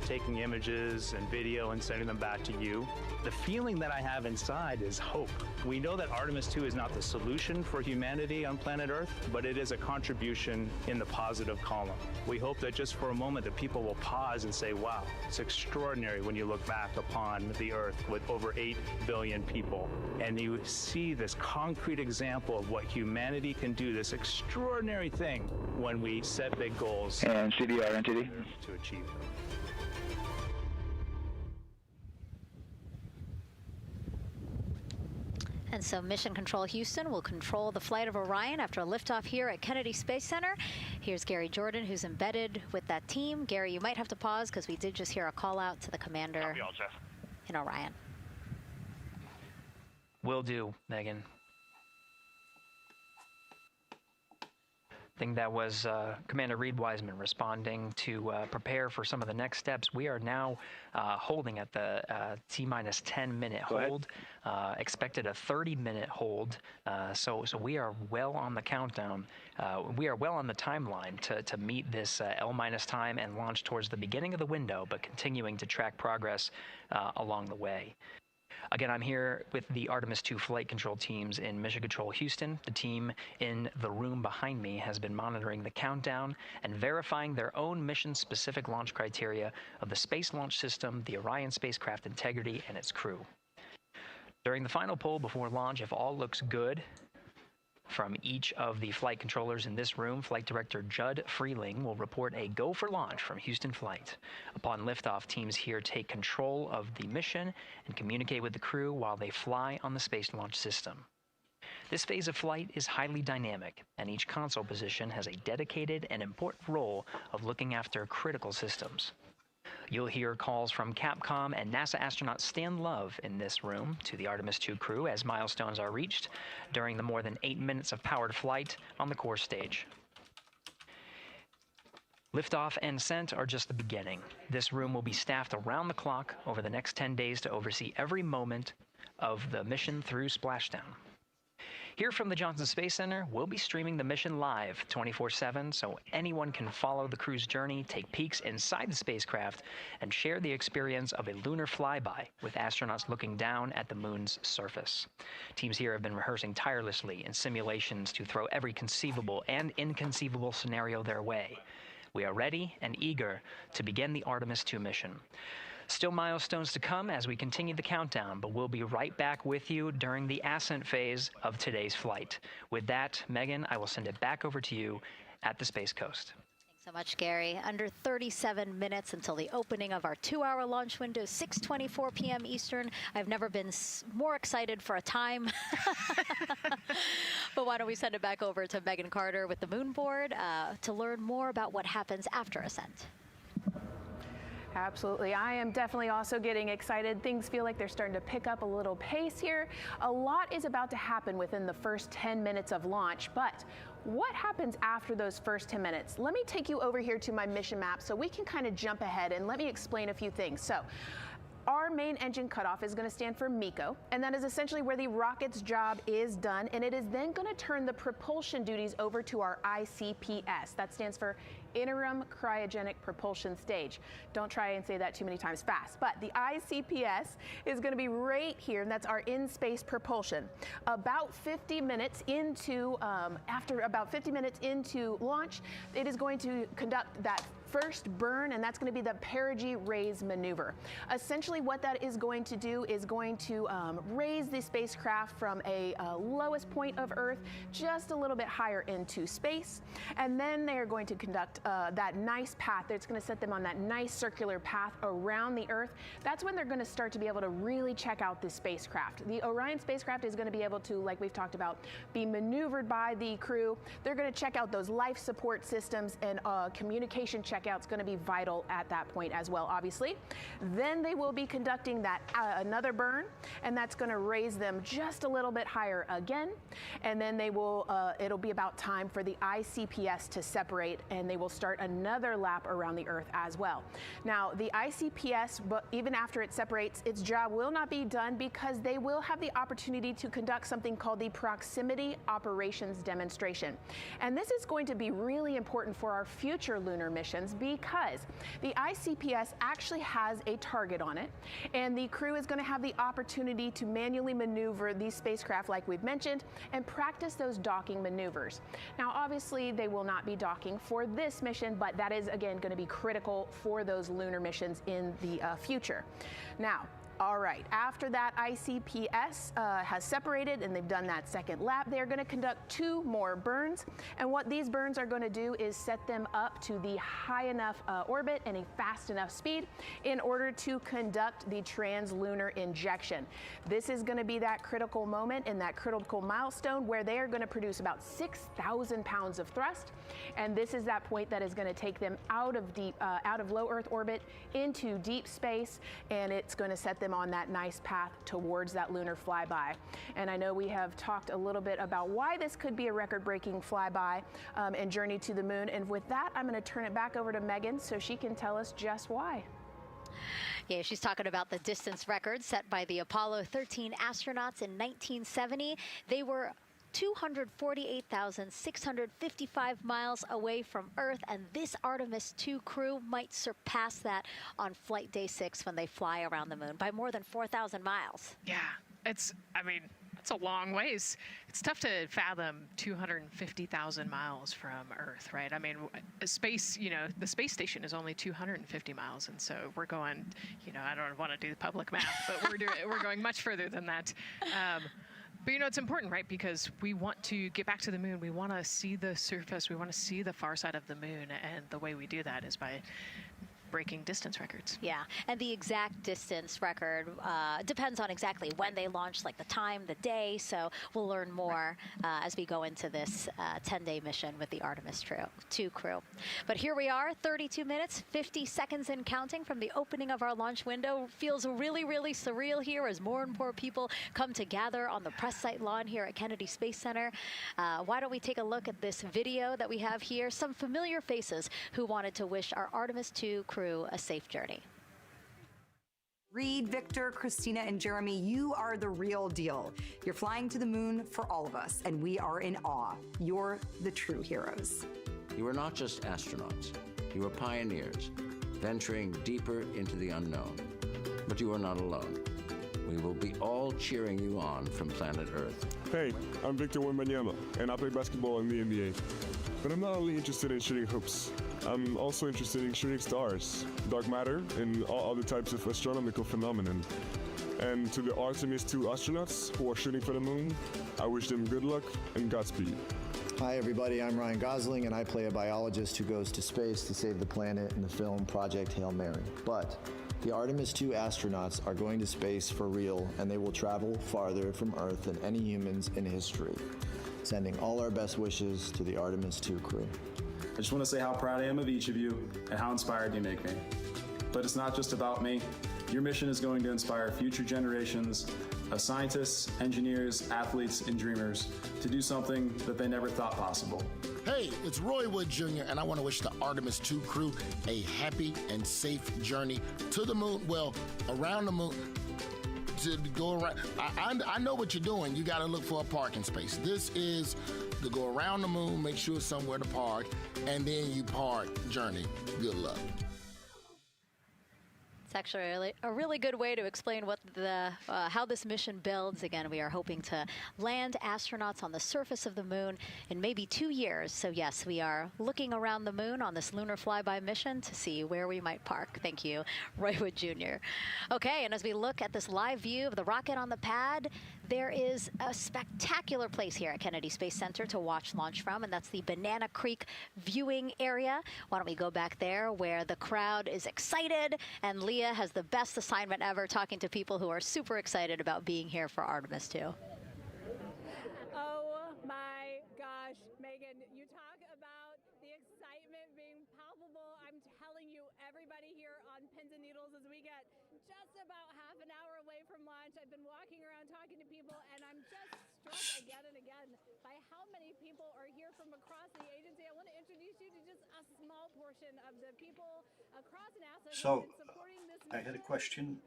taking images and video and sending them back to you, the feeling that I have inside is hope. We know that Artemis II is not the solution for humanity on planet Earth, but it is a contribution in the positive column. We hope that just for a moment that people will pause and say, wow, it's extraordinary when you look back upon the Earth with over 8 billion people, and you see this concrete example of what humanity can do, this extraordinary thing when we set big goals and CDR entity to achieve them. And so Mission Control Houston will control the flight of Orion after a liftoff here at Kennedy Space Center. Here's Gary Jordan, who's embedded with that team. Gary, you might have to pause because we did just hear a call out to the commander in Orion. Will do, Megan. I think that was Commander Reed Wiseman responding to prepare for some of the next steps. We are now holding at the T-minus 10-minute hold. Expected a 30-minute hold. So we are well on the countdown. We are well on the timeline to meet this L- time and launch towards the beginning of the window, but continuing to track progress along the way. Again, I'm here with the Artemis II flight control teams in Mission Control Houston. The team in the room behind me has been monitoring the countdown and verifying their own mission-specific launch criteria of the Space Launch System, the Orion spacecraft integrity, and its crew. During the final poll before launch, if all looks good from each of the flight controllers in this room, Flight Director Judd Freeling will report a go for launch from Houston Flight. Upon liftoff, teams here take control of the mission and communicate with the crew while they fly on the Space Launch System. This phase of flight is highly dynamic, and each console position has a dedicated and important role of looking after critical systems. You'll hear calls from Capcom and NASA astronaut Stan Love in this room to the Artemis II crew as milestones are reached during the more than 8 minutes of powered flight on the core stage. Liftoff and Ascent are just the beginning. This room will be staffed around the clock over the next 10 days to oversee every moment of the mission through splashdown. Here from the Johnson Space Center, we'll be streaming the mission live 24/7 so anyone can follow the crew's journey, take peeks inside the spacecraft, and share the experience of a lunar flyby with astronauts looking down at the moon's surface. Teams here have been rehearsing tirelessly in simulations to throw every conceivable and inconceivable scenario their way. We are ready and eager to begin the Artemis II mission. Still milestones to come as we continue the countdown, but we'll be right back with you during the Ascent phase of today's flight. With that, Megan, I will send it back over to you at the Space Coast. Thanks so much, Gary. Under 37 minutes until the opening of our 2-hour launch window, 6:24 p.m. Eastern. I've never been more excited for a time. But why don't we send it back over to Megan Carter with the Moon Board to learn more about what happens after Ascent. Absolutely. I am definitely also getting excited. Things feel like they're starting to pick up a little pace here. A lot is about to happen within the first 10 minutes of launch, but what happens after those first 10 minutes? Let me take you over here to my mission map so we can kind of jump ahead and let me explain a few things. So, our main engine cutoff is going to stand for MECO, and that is essentially where the rocket's job is done, and it is then going to turn the propulsion duties over to our ICPS. That stands for Interim Cryogenic Propulsion Stage. Don't try and say that too many times fast, but the ICPS is going to be right here, and that's our in-space propulsion. About 50 minutes into, after about 50 minutes into launch, it is going to conduct that first burn, and that's going to be the perigee raise maneuver. Essentially what that is going to do is going to raise the spacecraft from a lowest point of Earth just a little bit higher into space, and then they are going to conduct that nice path that's going to set them on that nice circular path around the Earth. That's when they're going to start to be able to really check out this spacecraft. The Orion spacecraft is going to be able to, like we've talked about, be maneuvered by the crew. They're going to check out those life support systems, and communication checkout's going to be vital at that point as well, obviously. Then they will be conducting that another burn, and that's going to raise them just a little bit higher again. And then they will, it'll be about time for the ICPS to separate, and they will start another lap around the Earth as well. Now, the ICPS, but even after it separates, its job will not be done because they will have the opportunity to conduct something called the Proximity Operations Demonstration. And this is going to be really important for our future lunar missions because the ICPS actually has a target on it, and the crew is going to have the opportunity to manually maneuver these spacecraft like we've mentioned and practice those docking maneuvers. Now, obviously, they will not be docking for this mission, but that is, again, going to be critical for those lunar missions in the future. Now, all right, after that ICPS has separated and they've done that second lap, they're going to conduct 2 more burns. And what these burns are going to do is set them up to the high enough orbit and a fast enough speed in order to conduct the translunar injection. This is going to be that critical moment and that critical milestone where they are going to produce about 6,000 pounds of thrust. And this is that point that is going to take them out of low Earth orbit into deep space, and it's going to set them on that nice path towards that lunar flyby. And I know we have talked a little bit about why this could be a record-breaking flyby and journey to the moon. And with that, I'm going to turn it back over to Megan so she can tell us just why. Yeah, she's talking about the distance record set by the Apollo 13 astronauts in 1970. They were 248,655 miles away from Earth, and this Artemis II crew might surpass that on flight day 6 when they fly around the moon by more than 4,000 miles. Yeah, it's a long ways. It's tough to fathom 250,000 miles from Earth, right? I mean, space, the space station is only 250 miles, and so we're going, I don't want to do the public math, but we're going much further than that. But it's important, right? Because we want to get back to the moon. We want to see the surface. We want to see the far side of the moon. And the way we do that is by breaking distance records. Yeah, and the exact distance record depends on exactly when they launch, like the time, the day. So we'll learn more as we go into this 10-day mission with the Artemis II crew. But here we are, 32 minutes, 50 seconds and counting from the opening of our launch window. Feels really, really surreal here as more and more people come to gather on the press site lawn here at Kennedy Space Center. Why don't we take a look at this video that we have here? Some familiar faces who wanted to wish our Artemis II crew a safe journey. Reed, Victor, Christina, and Jeremy, you are the real deal. You're flying to the moon for all of us, and we are in awe. You're the true heroes. You are not just astronauts. You are pioneers, venturing deeper into the unknown. But you are not alone. We will be all cheering you on from planet Earth. Hey, I'm Victor Wembanyama, and I play basketball in the NBA. But I'm not only interested in shooting hoops. I'm also interested in shooting stars, dark matter, and all other types of astronomical phenomenon. And to the Artemis II astronauts who are shooting for the moon, I wish them good luck and Godspeed. Hi everybody, I'm Ryan Gosling, and I play a biologist who goes to space to save the planet in the film Project Hail Mary. But the Artemis II astronauts are going to space for real, and they will travel farther from Earth than any humans in history. Sending all our best wishes to the Artemis II crew. I just want to say how proud I am of each of you and how inspired you make me. But it's not just about me. Your mission is going to inspire future generations of scientists, engineers, athletes, and dreamers to do something that they never thought possible. Hey, it's Roy Wood Jr., and I want to wish the Artemis II crew a happy and safe journey to the moon, well, around the moon. To go around, I know what you're doing. You got to look for a parking space. This is to go around the moon, make sure somewhere to park, and then you park journey. Good luck. It's actually a really good way to explain what how this mission builds. Again, we are hoping to land astronauts on the surface of the moon in maybe 2 years. So yes, we are looking around the moon on this lunar flyby mission to see where we might park. Thank you, Roywood Jr. Okay, and as we look at this live view of the rocket on the pad, there is a spectacular place here at Kennedy Space Center to watch launch from, and that's the Banana Creek viewing area. Why don't we go back there where the crowd is excited, and Leah has the best assignment ever, talking to people who are super excited about being here for Artemis II. Oh my gosh, Megan, you talk about the excitement being palpable. I'm telling you, everybody here on pins and needles as we get just about half an hour away from launch. I've been walking around talking to people, and I'm just struck again and again by how many people are here from across the agency. I want to introduce you to just a small portion of the people across NASA who have been supporting this mission. I had a question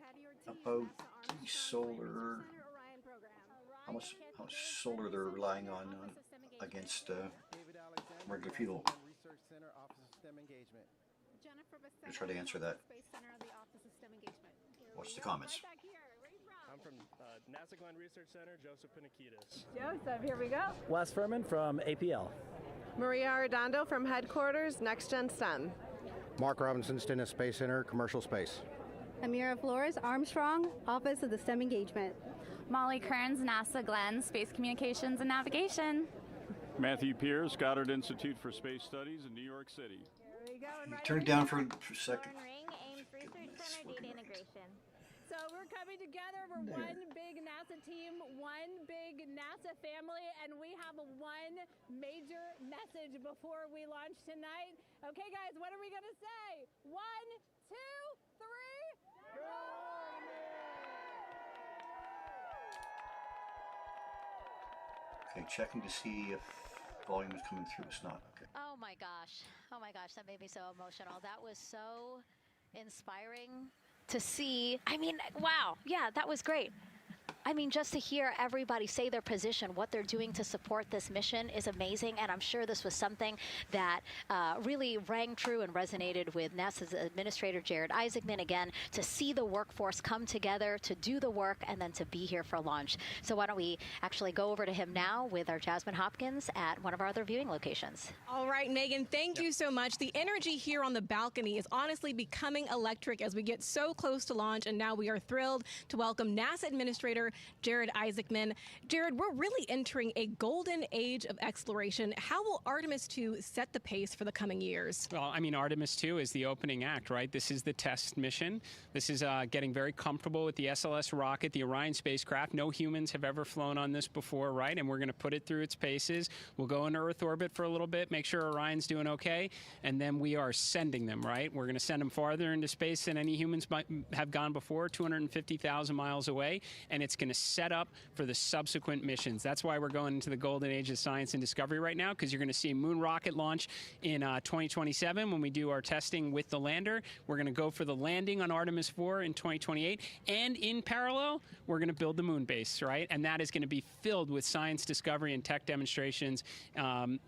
about the solar, how much solar they're relying on against regular fuel. I'm try to answer that. Watch the comments. I'm from NASA Glenn Research Center, Joseph Panakitis. Joseph, here we go. Wes Furman from APL. Maria Arredondo from Headquarters, Next Gen STEM. Mark Robinson, Stennis Space Center, Commercial Space. Amira Flores, Armstrong, Office of the STEM Engagement. Molly Kearns, NASA Glenn, Space Communications and Navigation. Matthew Pierce, Goddard Institute for Space Studies in New York City. Turn it down for a second. So we're coming together. We're one big NASA team, one big NASA family, and we have one major message before we launch tonight. Okay, guys, what are we going to say? 1, 2, 3. Okay, checking to see if volume is coming through. It's not. Okay. Oh my gosh, that made me so emotional. That was so inspiring to see. I mean, wow, yeah, that was great. I mean, just to hear everybody say their position, what they're doing to support this mission is amazing. And I'm sure this was something that really rang true and resonated with NASA's Administrator Jared Isaacman, again, to see the workforce come together to do the work and then to be here for launch. So why don't we actually go over to him now with our Jasmine Hopkins at one of our other viewing locations. All right, Megan, thank you so much. The energy here on the balcony is honestly becoming electric as we get so close to launch. And now we are thrilled to welcome NASA Administrator Jared Isaacman. Jared, we're really entering a golden age of exploration. How will Artemis II set the pace for the coming years? Well, I mean, Artemis II is the opening act, right? This is the test mission. This is getting very comfortable with the SLS rocket, the Orion spacecraft. No humans have ever flown on this before, right? And we're going to put it through its paces. We'll go into Earth orbit for a little bit, make sure Orion's doing okay, and then we are sending them, right? We're going to send them farther into space than any humans might have gone before, 250,000 miles away, and it's going to set up for the subsequent missions. That's why we're going into the golden age of science and discovery right now, because you're going to see moon rocket launch in 2027 when we do our testing with the lander. We're going to go for the landing on Artemis IV in 2028, and in parallel, we're going to build the moon base, right? And that is going to be filled with science discovery and tech demonstrations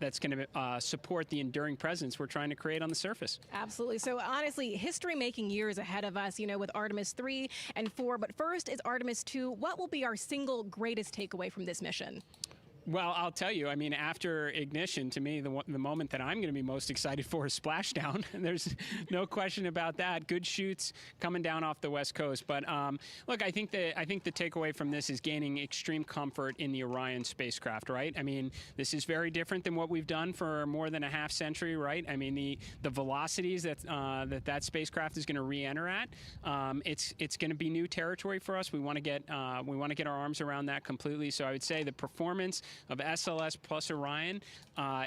that's going to support the enduring presence we're trying to create on the surface. Absolutely. So honestly, history-making years ahead of us, you know, with Artemis III and IV. But first is Artemis II. What will be our single greatest takeaway from this mission? Well, I'll tell you, I mean, after ignition, to me, the moment that I'm going to be most excited for is splashdown. There's no question about that. Good shoots coming down off the West Coast. But look, I think the takeaway from this is gaining extreme comfort in the Orion spacecraft, right? I mean, this is very different than what we've done for more than a half century, right? I mean, the velocities that spacecraft is going to re-enter at, it's going to be new territory for us. We want to get our arms around that completely. So I would say the performance of SLS plus Orion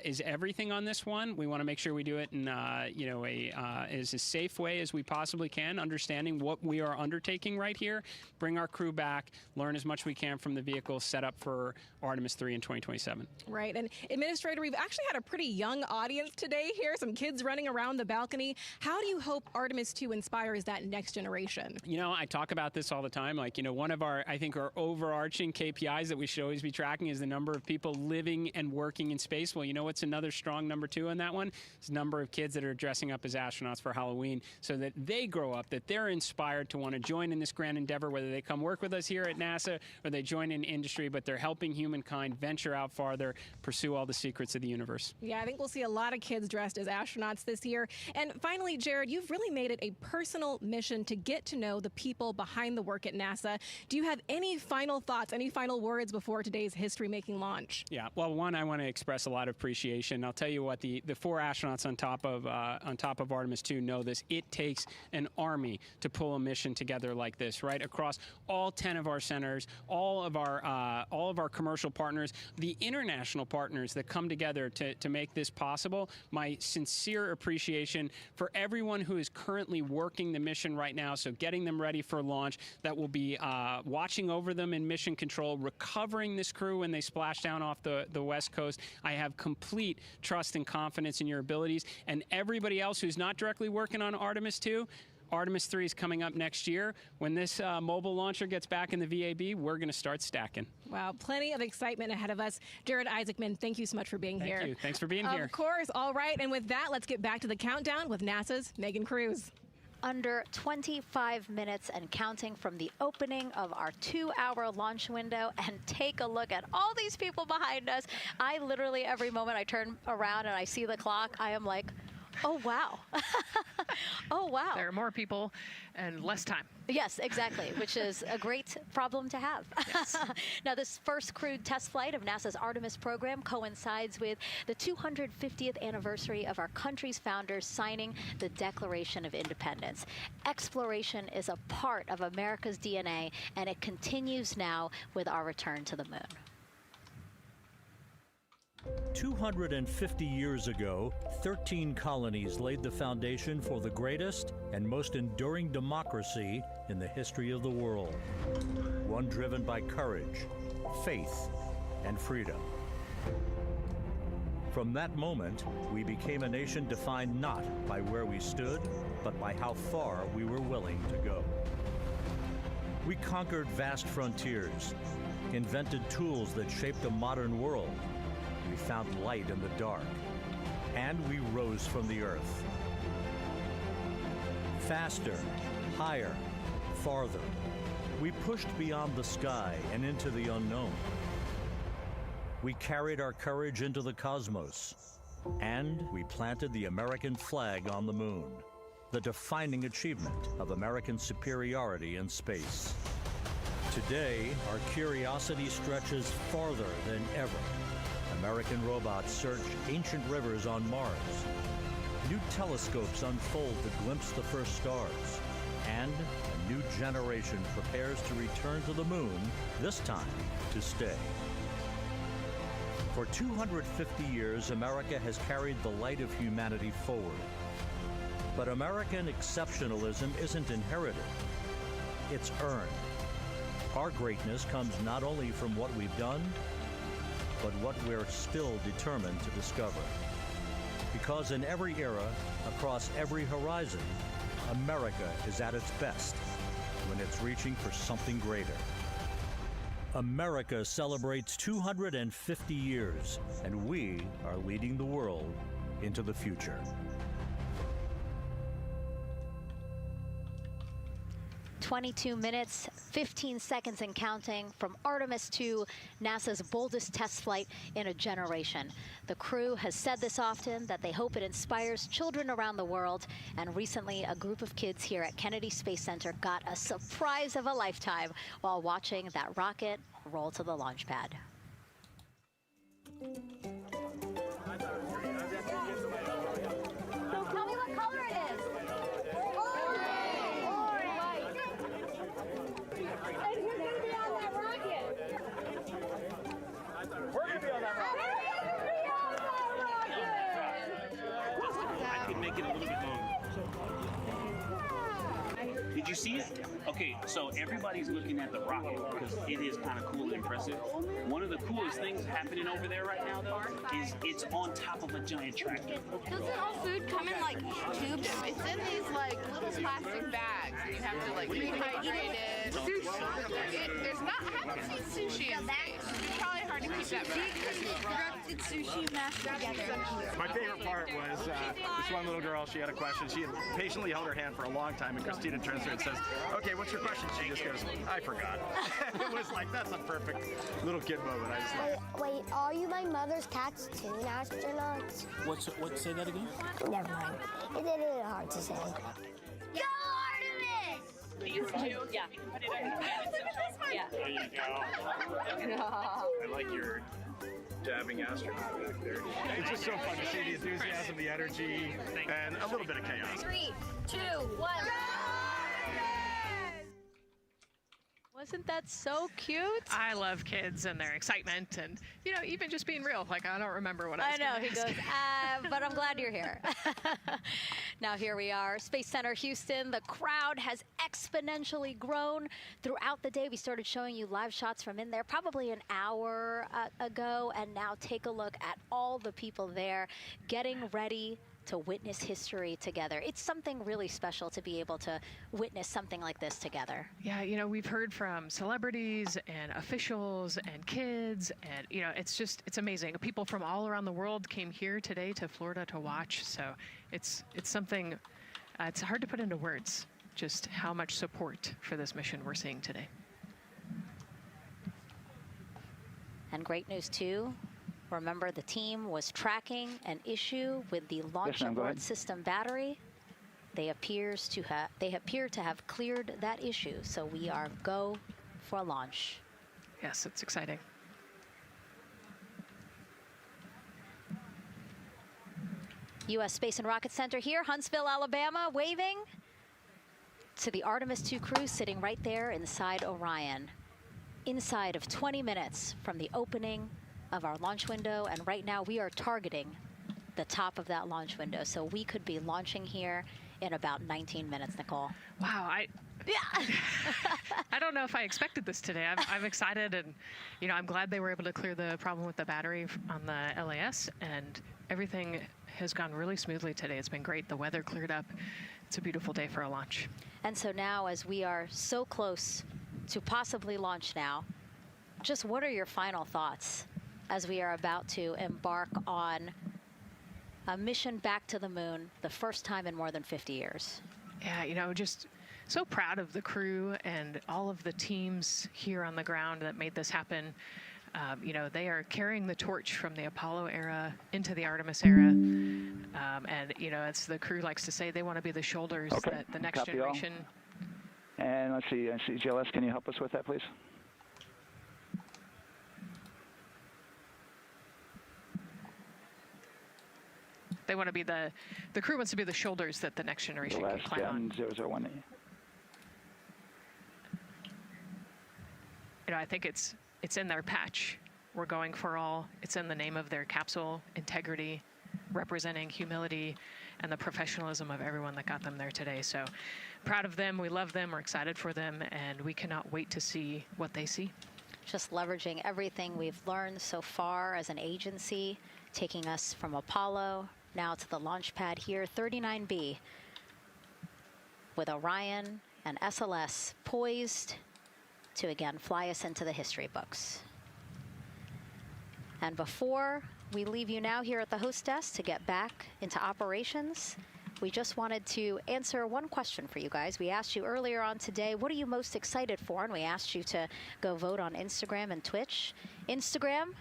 is everything on this one. We want to make sure we do it in as a safe way as we possibly can, understanding what we are undertaking right here, bring our crew back, learn as much we can from the vehicle, set up for Artemis III in 2027. Right, and Administrator, we've actually had a pretty young audience today here, some kids running around the balcony. How do you hope Artemis II inspires that next generation? You know, I talk about this all the time. Like, you know, one of our overarching KPIs that we should always be tracking is the number of people living and working in space. Well, you know what's another strong number 2 on that one? It's the number of kids that are dressing up as astronauts for Halloween so that they grow up, that they're inspired to want to join in this grand endeavor, whether they come work with us here at NASA or they join in industry, but they're helping humankind venture out farther, pursue all the secrets of the universe. Yeah, I think we'll see a lot of kids dressed as astronauts this year. And finally, Jared, you've really made it a personal mission to get to know the people behind the work at NASA. Do you have any final thoughts, any final words before today's history-making launch? Yeah, well, one, I want to express a lot of appreciation. I'll tell you what, the 4 astronauts on top of Artemis II know this. It takes an army to pull a mission together like this, right? Across all 10 of our centers, all of our commercial partners, the international partners that come together to make this possible. My sincere appreciation for everyone who is currently working the mission right now, so getting them ready for launch, that will be watching over them in mission control, recovering this crew when they splash down off the West Coast. I have complete trust and confidence in your abilities, and everybody else who's not directly working on Artemis II. Artemis 3 is coming up next year. When this mobile launcher gets back in the VAB, we're going to start stacking. Wow, plenty of excitement ahead of us. Jared Isaacman, thank you so much for being here. Thank you. Thanks for being here. Of course. All right. And with that, let's get back to the countdown with NASA's Megan Cruz. Under 25 minutes and counting from the opening of our 2-hour launch window, and take a look at all these people behind us. I literally, every moment I turn around and I see the clock, I am like, oh, wow. Oh, wow. There are more people and less time. Yes, exactly, which is a great problem to have. Yes. Now, this first crewed test flight of NASA's Artemis program coincides with the 250th anniversary of our country's founders signing the Declaration of Independence. Exploration is a part of America's DNA, and it continues now with our return to the moon. 250 years ago, 13 colonies laid the foundation for the greatest and most enduring democracy in the history of the world. One driven by courage, faith, and freedom. From that moment, we became a nation defined not by where we stood, but by how far we were willing to go. We conquered vast frontiers, invented tools that shaped a modern world. We found light in the dark, and we rose from the earth. Faster, higher, farther. We pushed beyond the sky and into the unknown. We carried our courage into the cosmos, and we planted the American flag on the moon, the defining achievement of American superiority in space. Today, our curiosity stretches farther than ever. American robots search ancient rivers on Mars. New telescopes unfold to glimpse the first stars. And a new generation prepares to return to the moon, this time to stay. For 250 years, America has carried the light of humanity forward. But American exceptionalism isn't inherited, it's earned. Our greatness comes not only from what we've done, but what we're still determined to discover. Because in every era, across every horizon, America is at its best when it's reaching for something greater. America celebrates 250 years, and we are leading the world into the future. 22 minutes, 15 seconds and counting from Artemis II, NASA's boldest test flight in a generation. The crew has said this often, that they hope it inspires children around the world. And recently, a group of kids here at Kennedy Space Center got a surprise of a lifetime while watching that rocket roll to the launch pad. So tell me what color it is. And who's going to be on that rocket? We're going to be on that rocket. I could make it a little bit longer. Did you see it? Okay, so everybody's looking at the rocket because it is kind of cool and impressive. One of the coolest things happening over there right now, though, is it's on top of a giant tractor. Doesn't all food come in like tubes? It's in these like little plastic bags, and you have to like rehydrate it. There's not. I haven't seen sushi in space. It's probably hard to keep that Constructed sushi mashed together. My favorite part was this one little girl, she had a question. She had patiently held her hand for a long time, and Christina turns to her and says, okay, what's your question? She just goes, I forgot. It was like, that's a perfect little kid moment. I just laughed. Wait, are you my mother's cartoon astronauts? What? Say that again. Never mind. It's a little hard to say. Go Artemis! These two? Yeah. Put it on. Yeah. There you go. I like your dabbing astronaut back there. It's just so fun to see the enthusiasm, the energy, and a little bit of chaos. 3, 2, 1. Wasn't that so cute? I love kids and their excitement, and even just being real. Like, I don't remember what I was know. gonna He ask. goes, but I'm glad you're here. Now here we are, Space Center Houston. The crowd has exponentially grown throughout the day. We started showing you live shots from in there probably an hour ago, and now take a look at all the people there getting ready to witness history together. It's something really special to be able to witness something like this together. Yeah, we've heard from celebrities and officials and kids, and it's amazing. People from all around the world came here today to Florida to watch. So it's something. It's hard to put into words just how much support for this mission we're seeing today. And great news too. Remember, the team was tracking an issue with the launch abort system battery. They appear to have cleared that issue, so we are go for launch. Yes, it's exciting. U.S. Space and Rocket Center here, Huntsville, Alabama, waving to the Artemis II crew sitting right there inside Orion. Inside of 20 minutes from the opening of our launch window, and right now we are targeting the top of that launch window, so we could be launching here in about 19 minutes, Nicole. Wow, I don't know if I expected this today. I'm excited, and I'm glad they were able to clear the problem with the battery on the LAS, and everything has gone really smoothly today. It's been great. The weather cleared up. It's a beautiful day for a launch. And so now, as we are so close to possibly launch now, just what are your final thoughts as we are about to embark on a mission back to the moon, the first time in more than 50 years? Yeah, just so proud of the crew and all of the teams here on the ground that made this happen. They are carrying the torch from the Apollo era into the Artemis era. And, as the crew likes to say, they want to be the shoulders that the next generation. And let's see, GLS, can you help us with that, please? They want to be the crew wants to be the shoulders that the next generation can climb on. 001. I think it's in their patch. We're going for all. It's in the name of their capsule, integrity, representing humility and the professionalism of everyone that got them there today. So proud of them. We love them. We're excited for them, and we cannot wait to see what they see. Just leveraging everything we've learned so far as an agency, taking us from Apollo now to the launch pad here, 39B, with Orion and SLS poised to again fly us into the history books. And before we leave you now here at the host desk to get back into operations, we just wanted to answer one question for you guys. We asked you earlier on today, what are you most excited for? And we asked you to go vote on Instagram and Twitch. Instagram,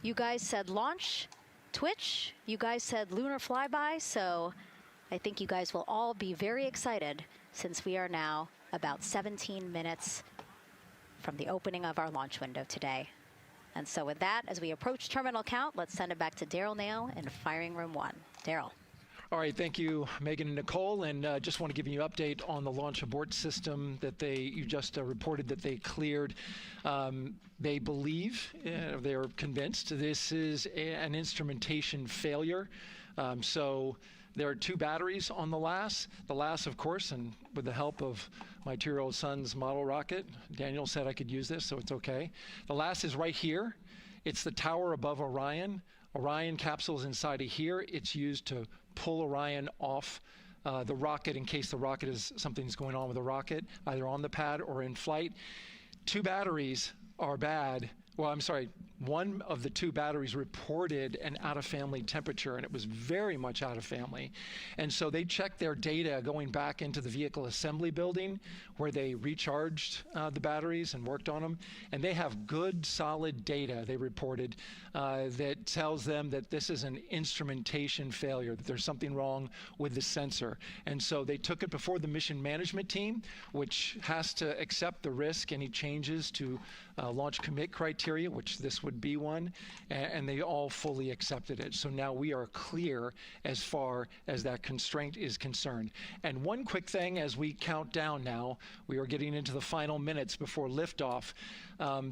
you guys said launch. Twitch, you guys said lunar flyby. So I think you guys will all be very excited since we are now about 17 minutes from the opening of our launch window today. And so with that, as we approach terminal count, let's send it back to Daryl Nail in Firing Room 1. Daryl. All right, thank you, Megan and Nicole, and just want to give you an update on the launch abort system that you just reported that they cleared. They believe, they're convinced, this is an instrumentation failure. So there are 2 batteries on the LAS. The LAS, of course, and with the help of my 2-year-old son's model rocket, Daniel said I could use this, so it's okay. The LAS is right here. It's the tower above Orion. Orion capsule is inside of here. It's used to pull Orion off the rocket in case the rocket something's going on with the rocket, either on the pad or in flight. 2 batteries are bad. Well, I'm sorry, one of the 2 batteries reported an out-of-family temperature, and it was very much out of family. And so they checked their data going back into the vehicle assembly building where they recharged the batteries and worked on them. And they have good, solid data, they reported, that tells them that this is an instrumentation failure, that there's something wrong with the sensor. And so they took it before the mission management team, which has to accept the risk, any changes to launch commit criteria, which this would be one, and they all fully accepted it. So now we are clear as far as that constraint is concerned. And one quick thing as we count down now, we are getting into the final minutes before liftoff.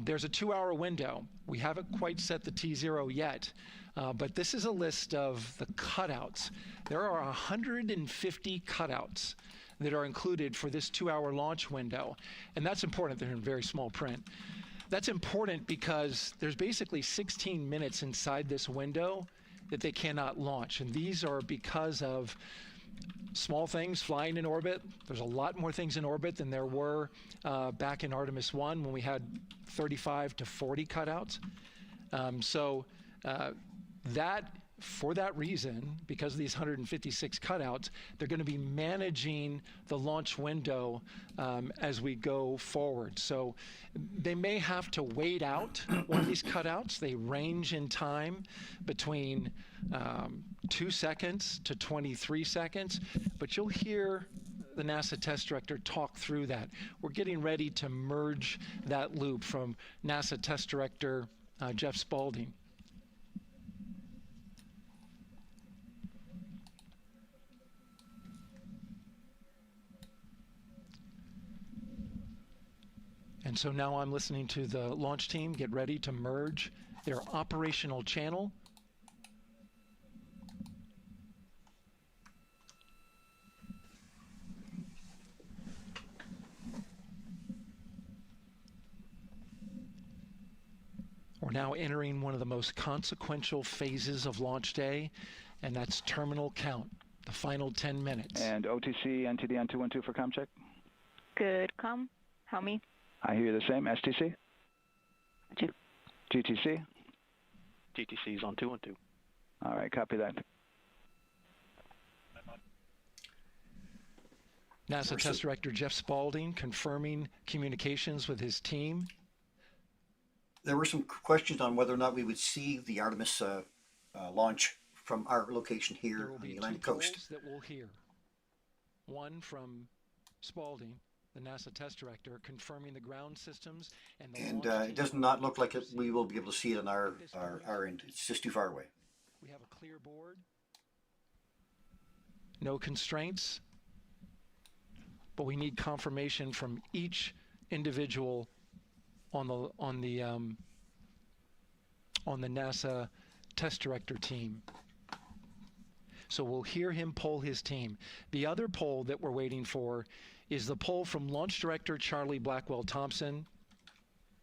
There's a 2-hour window. We haven't quite set the T0 yet, but this is a list of the cutouts. There are 150 cutouts that are included for this 2-hour launch window, and that's important. They're in very small print. That's important because there's basically 16 minutes inside this window that they cannot launch. And these are because of small things flying in orbit. There's a lot more things in orbit than there were back in Artemis I when we had 35 to 40 cutouts. For that reason, because of these 156 cutouts, they're going to be managing the launch window as we go forward. So they may have to wait out one of these cutouts. They range in time between 2 seconds to 23 seconds, but you'll hear the NASA test director talk through that. We're getting ready to merge that loop from NASA test director Jeff Spaulding. And so now I'm listening to the launch team get ready to merge their operational channel. We're now entering one of the most consequential phases of launch day, and that's terminal count, the final 10 minutes. And OTC, NTD, N212 for comm check? Good, comm. How me? I hear the same. STC? 2. GTC? GTC is on 212. All right, copy that. NASA Test Director Jeff Spaulding confirming communications with his team. There were some questions on whether or not we would see the Artemis launch from our location here on the Atlantic coast. That we'll hear. One from Spaulding, the NASA test director, confirming the ground systems and the it does not look like we will be able to see it on our end. It's just too far away. We have a clear board. No constraints. But we need confirmation from each individual on the NASA test director team. So we'll hear him poll his team. The other poll that we're waiting for is the poll from Launch Director Charlie Blackwell Thompson,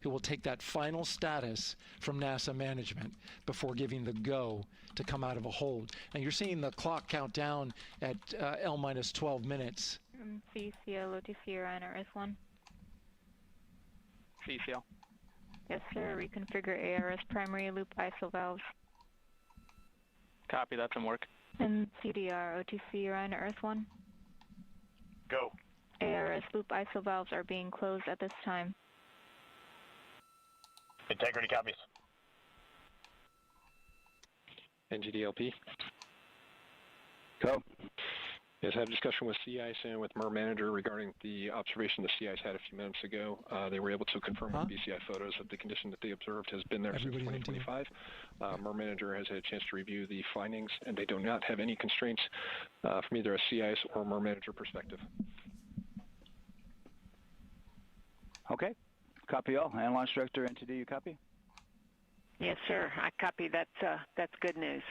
who will take that final status from NASA management before giving the go to come out of a hold. And you're seeing the clock count down at L-12 minutes. CCL, OTC, Orion, RS1. CCL. Yes, sir. Reconfigure ARS primary loop ISO valves. Copy, that's in work. And CDR, OTC, Orion, RS1. Go. ARS loop ISO valves are being closed at this time. Integrity copies. NGDLP. Go. Yes, I had a discussion with sea ice and with MER manager regarding the observation the sea ice had a few minutes ago. They were able to confirm with BCI photos that the condition that they observed has been there since 2025. MER manager has had a chance to review the findings, and they do not have any constraints from either a sea ice or MER manager perspective. Okay. Copy all. And Launch Director NTD, you copy? Yes, sir. I copy. That's good news.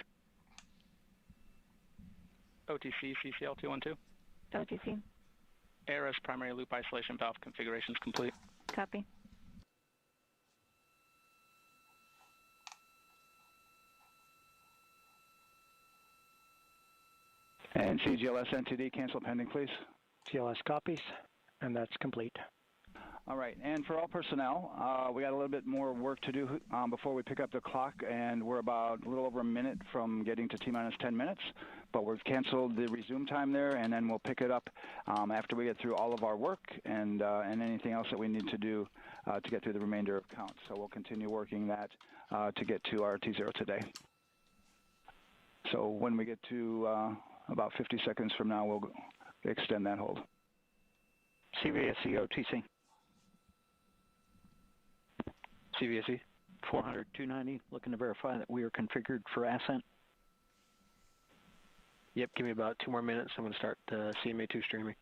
OTC, CCL 212. OTC. ARS primary loop isolation valve configurations complete. Copy. And CGLS NTD, cancel pending, please. TLS copies, and that's complete. All right, and for all personnel, we got a little bit more work to do before we pick up the clock, and we're about a little over a minute from getting to T-minus 10 minutes, but we've canceled the resume time there, and then we'll pick it up after we get through all of our work and anything else that we need to do to get through the remainder of count. So we'll continue working that to get to our T0 today. So when we get to about 50 seconds from now, we'll extend that hold. CVSE OTC. CVSE 400-290, looking to verify that we are configured for Ascent. Yep, give me about 2 more minutes. I'm going to start CMA2 streaming.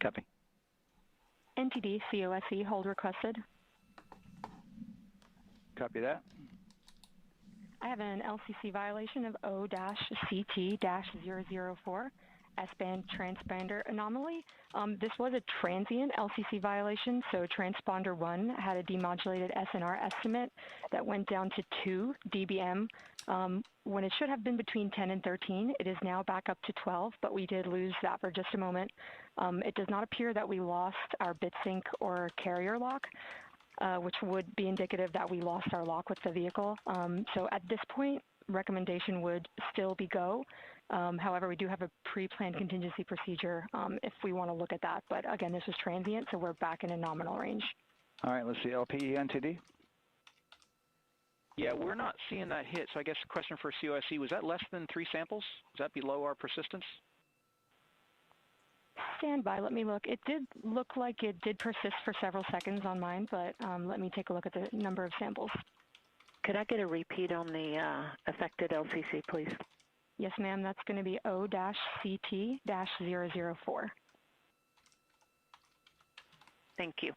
Copy. NTD COSE hold requested. Copy that. I have an LCC violation of O-CT-004, S-band transponder anomaly. This was a transient LCC violation, so transponder 1 had a demodulated SNR estimate that went down to 2 dBm when it should have been between 10 and 13. It is now back up to 12, but we did lose that for just a moment. It does not appear that we lost our bit sync or carrier lock, which would be indicative that we lost our lock with the vehicle. So at this point, recommendation would still be go. However, we do have a pre-planned contingency procedure if we want to look at that. But again, this was transient, so we're back in a nominal range. All right, let's see, LPE NTD. Yeah, we're not seeing that hit. So I guess the question for COSE, was that less than 3 samples? Was that below our persistence? Stand by, let me look. It did look like it did persist for several seconds on mine, but let me take a look at the number of samples. Could I get a repeat on the affected LCC, please? Yes, ma'am. That's going to be O-CT-004. Thank you.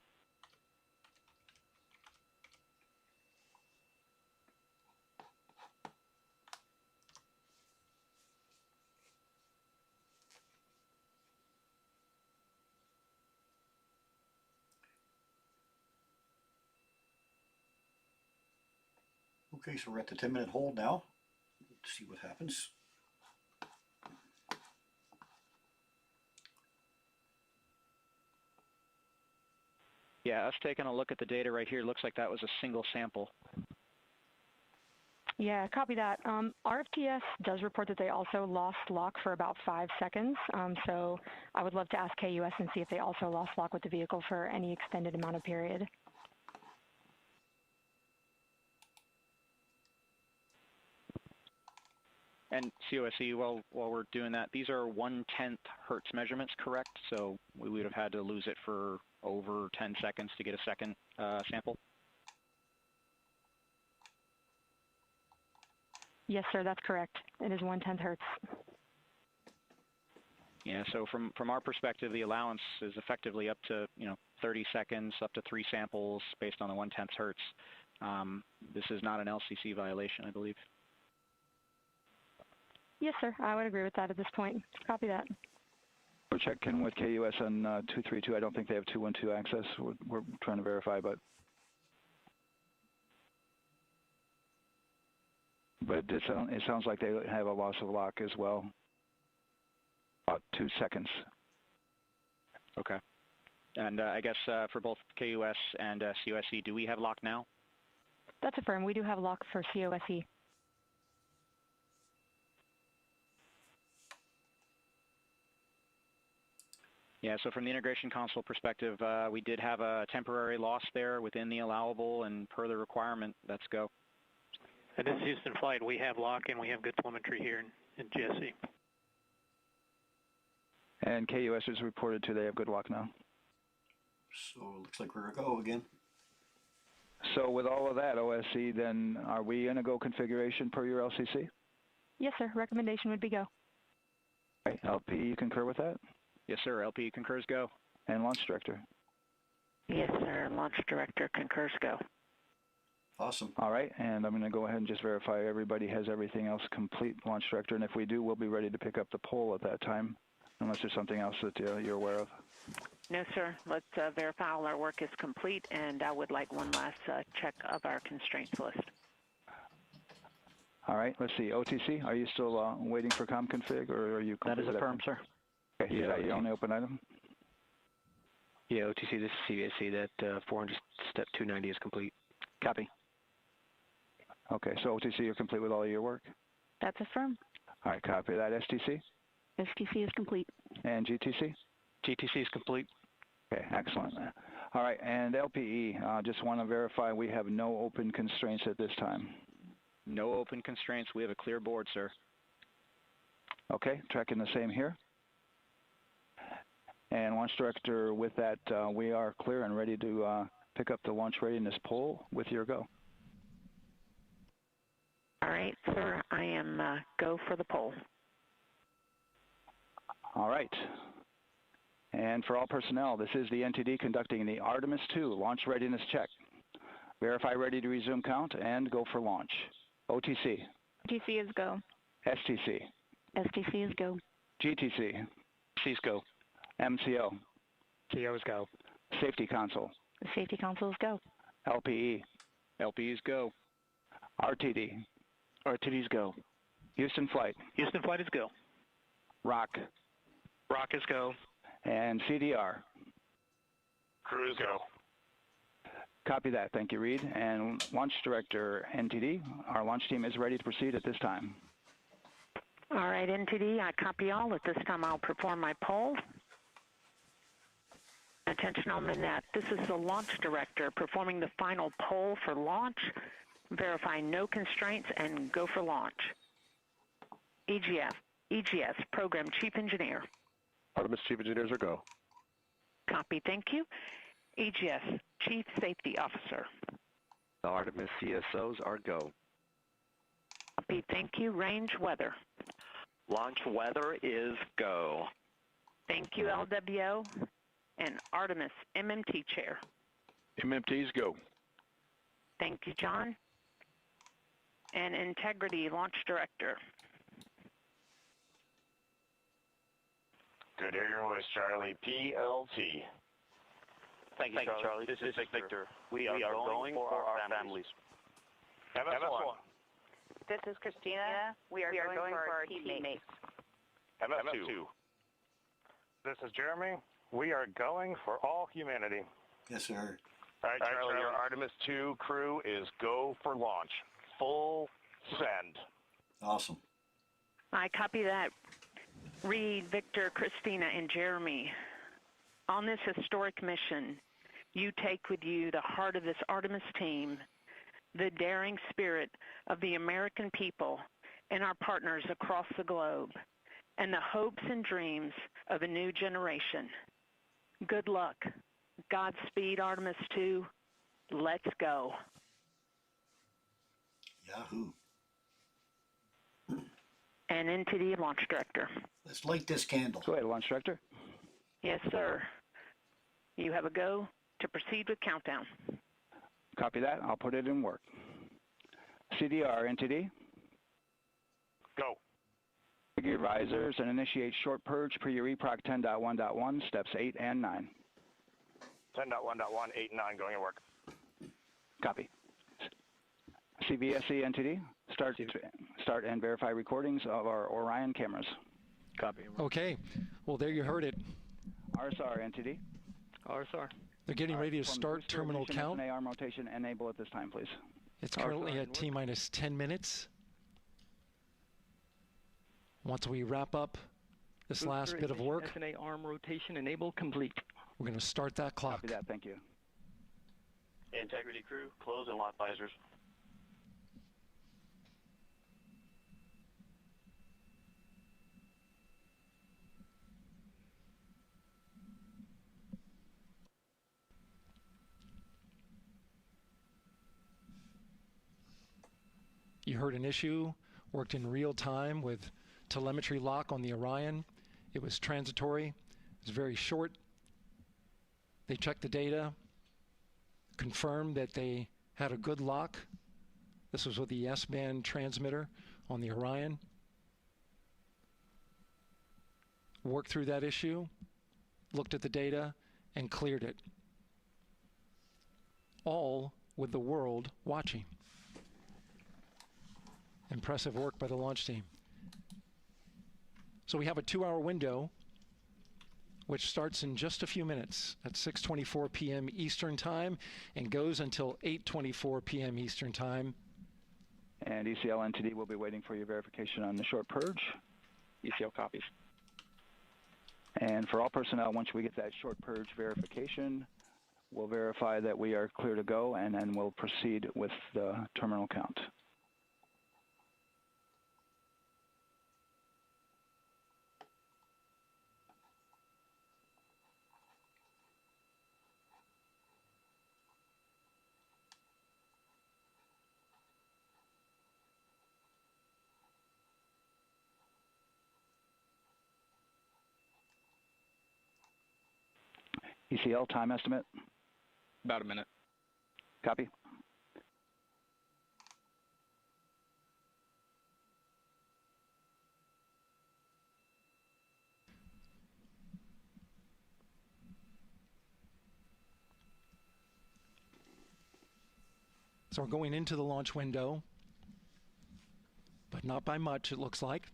Okay, so we're at the 10-minute hold now. Let's see what happens. Yeah, us taking a look at the data right here, looks like that was a single sample. Yeah, copy that. RFTS does report that they also lost lock for about 5 seconds. So I would love to ask KUS and see if they also lost lock with the vehicle for any extended amount of period. And COSE, while we're doing that, these are 1/10 hertz measurements, correct? So we would have had to lose it for over 10 seconds to get a second sample? Yes, sir, that's correct. It is 1/10 hertz. Yeah, so from our perspective, the allowance is effectively up to 30 seconds, up to 3 samples based on the 1/10 hertz. This is not an LCC violation, I believe. Yes, sir. I would agree with that at this point. Copy that. We're checking with KUS on 232. I don't think they have 212 access. We're trying to verify, but it sounds like they have a loss of lock as well. About 2 seconds. Okay. And I guess for both KUS and COSE, do we have lock now? That's affirmed. We do have lock for COSE. Yeah, so from the integration console perspective, we did have a temporary loss there within the allowable, and per the requirement, let's go. And this is Houston Flight. We have lock and we have good telemetry here in GSE. And KUS is reported to they have good lock now. So it looks like we're a go again. So with all of that, OSC, then are we in a go configuration per your LCC? Yes, sir. Recommendation would be go. Right. LP, you concur with that? Yes, sir. LP concurs go. And Launch Director? Yes, sir. Launch Director concurs go. Awesome. All right, and I'm going to go ahead and just verify everybody has everything else complete, Launch Director, and if we do, we'll be ready to pick up the poll at that time, unless there's something else that you're aware of. No, sir. Let's verify all our work is complete, and I would like one last check of our constraints list. All right, let's see. OTC, are you still waiting for ComConfig, or are you... That is affirmed, sir. Okay, is that your only open item? Yeah, OTC, this is CVSC. That 400 step 290 is complete. Copy. Okay, so OTC, you're complete with all of your work? That's affirmed. All right, copy that. STC? STC is complete. And GTC? GTC is complete. Okay, excellent. All right, and LPE, just want to verify we have no open constraints at this time. No open constraints. We have a clear board, sir. Okay, tracking the same here. And Launch Director, with that, we are clear and ready to pick up the launch readiness poll with your go. All right, sir. I am go for the poll. All right. And for all personnel, this is the NTD conducting the Artemis II launch readiness check. Verify ready to resume count and go for launch. OTC. OTC is go. STC. STC is go. GTC. C's go. MCO. CO's go. Safety Console. The Safety Console is go. LPE. LPE's go. RTD. RTD's go. Houston Flight. Houston Flight is go. ROC. ROC is go. And CDR. Crew is go. Copy that. Thank you, Reed. And Launch Director, NTD, our launch team is ready to proceed at this time. All right, NTD, I copy all. At this time, I'll perform my poll. Attention on the net. This is the Launch Director performing the final poll for launch. Verify no constraints and go for launch. EGS, Program Chief Engineer. Artemis Chief Engineers are go. Copy, thank you. EGS, Chief Safety Officer. The Artemis CSOs are go. Copy, thank you. Range Weather. Launch weather is go. Thank you, LWO. And Artemis MMT Chair. MMT's go. Thank you, John. And Integrity Launch Director. Good Airways, Charlie, PLT. Thank you, Charlie. This is Victor. We are going for our families. MS1. This is Christina. We are going for our teammates. MS2. This is Jeremy. We are going for all humanity. Yes, sir. All right, Charlie, your Artemis II crew is go for launch. Full send. Awesome. I copy that. Reed, Victor, Christina, and Jeremy. On this historic mission, you take with you the heart of this Artemis team, the daring spirit of the American people and our partners across the globe, and the hopes and dreams of a new generation. Good luck. Godspeed, Artemis II. Let's go. Yahoo. And into the Launch Director. Let's light this candle. Go ahead, Launch Director. Yes, sir. You have a go to proceed with countdown. Copy that. I'll put it in work. CDR, NTD. Go. Figure risers and initiate short purge per your EPROC 10.1.1, steps 8 and 9. 10.1.1, 8 and 9 going to work. Copy. CVSC NTD, start and verify recordings of our Orion cameras. Copy. Okay. Well, there you heard it. RSR NTD. RSR. They're getting ready to start terminal count. arm rotation enable at this time, please. It's currently at T-minus 10 minutes. Once we wrap up this last bit of work, SNA arm rotation enable complete. we're going to start that clock. Copy that. Thank you. Integrity crew, close and lock visors. You heard an issue, worked in real time with telemetry lock on the Orion. It was transitory. It was very short. They checked the data, confirmed that they had a good lock. This was with the S-band transmitter on the Orion. Worked through that issue, looked at the data, and cleared it. All with the world watching. Impressive work by the launch team. So we have a 2-hour window which starts in just a few minutes at 6:24 p.m. Eastern Time and goes until 8:24 p.m. Eastern Time. And ECL NTD will be waiting for your verification on the short purge. ECL copies. And for all personnel, once we get that short purge verification, we'll verify that we are clear to go, and then we'll proceed with the terminal count. ECL time estimate? About a minute. Copy. So we're going into the launch window, but not by much, it looks like.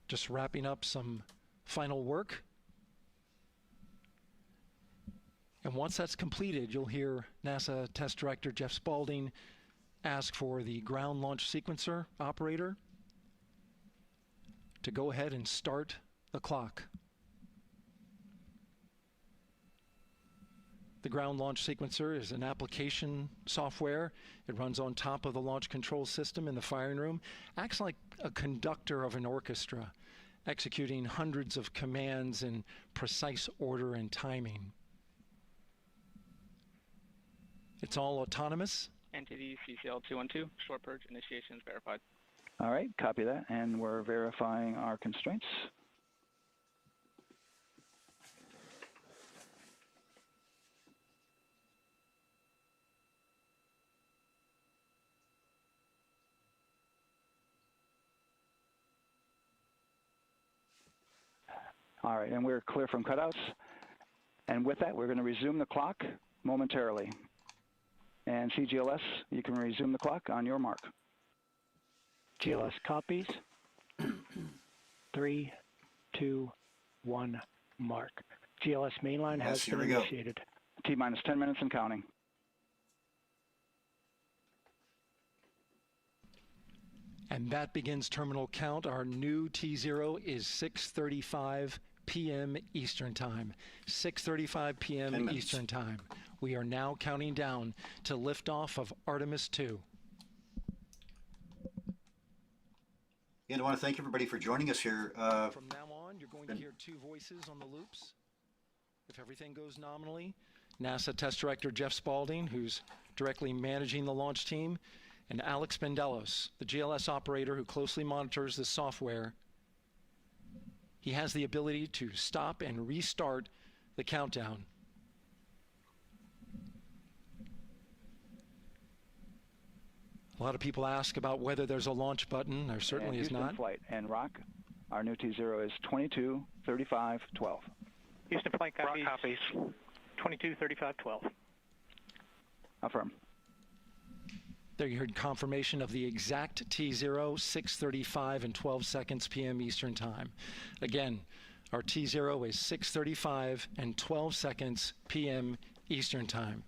Just wrapping up some final work. And once that's completed, you'll hear NASA Test Director Jeff Spaulding ask for the ground launch sequencer operator to go ahead and start the clock. The ground launch sequencer is an application software. It runs on top of the launch control system in the firing room, acts like a conductor of an orchestra, executing hundreds of commands in precise order and timing. It's all autonomous. NTD CCL 212, short purge initiation is verified. All right, copy that, and we're verifying our constraints. All right, and we're clear from cutouts. And with that, we're going to resume the clock momentarily. And CGLS, you can resume the clock on your mark. GLS copies. 3, 2, 1, mark. GLS mainline has been initiated. T-minus 10 minutes and counting. And that begins terminal count. Our new T0 is 6:35 p.m. Eastern Time. 6:35 p.m. Eastern Time. We are now counting down to liftoff of Artemis II. And I want to thank everybody for joining us here. From now on, you're going to hear two voices on the loops. If everything goes nominally, NASA Test Director Jeff Spaulding, who's directly managing the launch team, and Alex Bendelos, the GLS operator who closely monitors the software. He has the ability to stop and restart the countdown. A lot of people ask about whether there's a launch button. There certainly is not. Flight and Rock, our new T0 is 22:35:12. Houston flight copies. Rock copies. 22:35:12. Affirm. There you heard confirmation of the exact T0, 6:35 and 12 seconds p.m. Eastern Time. Again, our T0 is 6:35 and 12 seconds p.m. Eastern Time.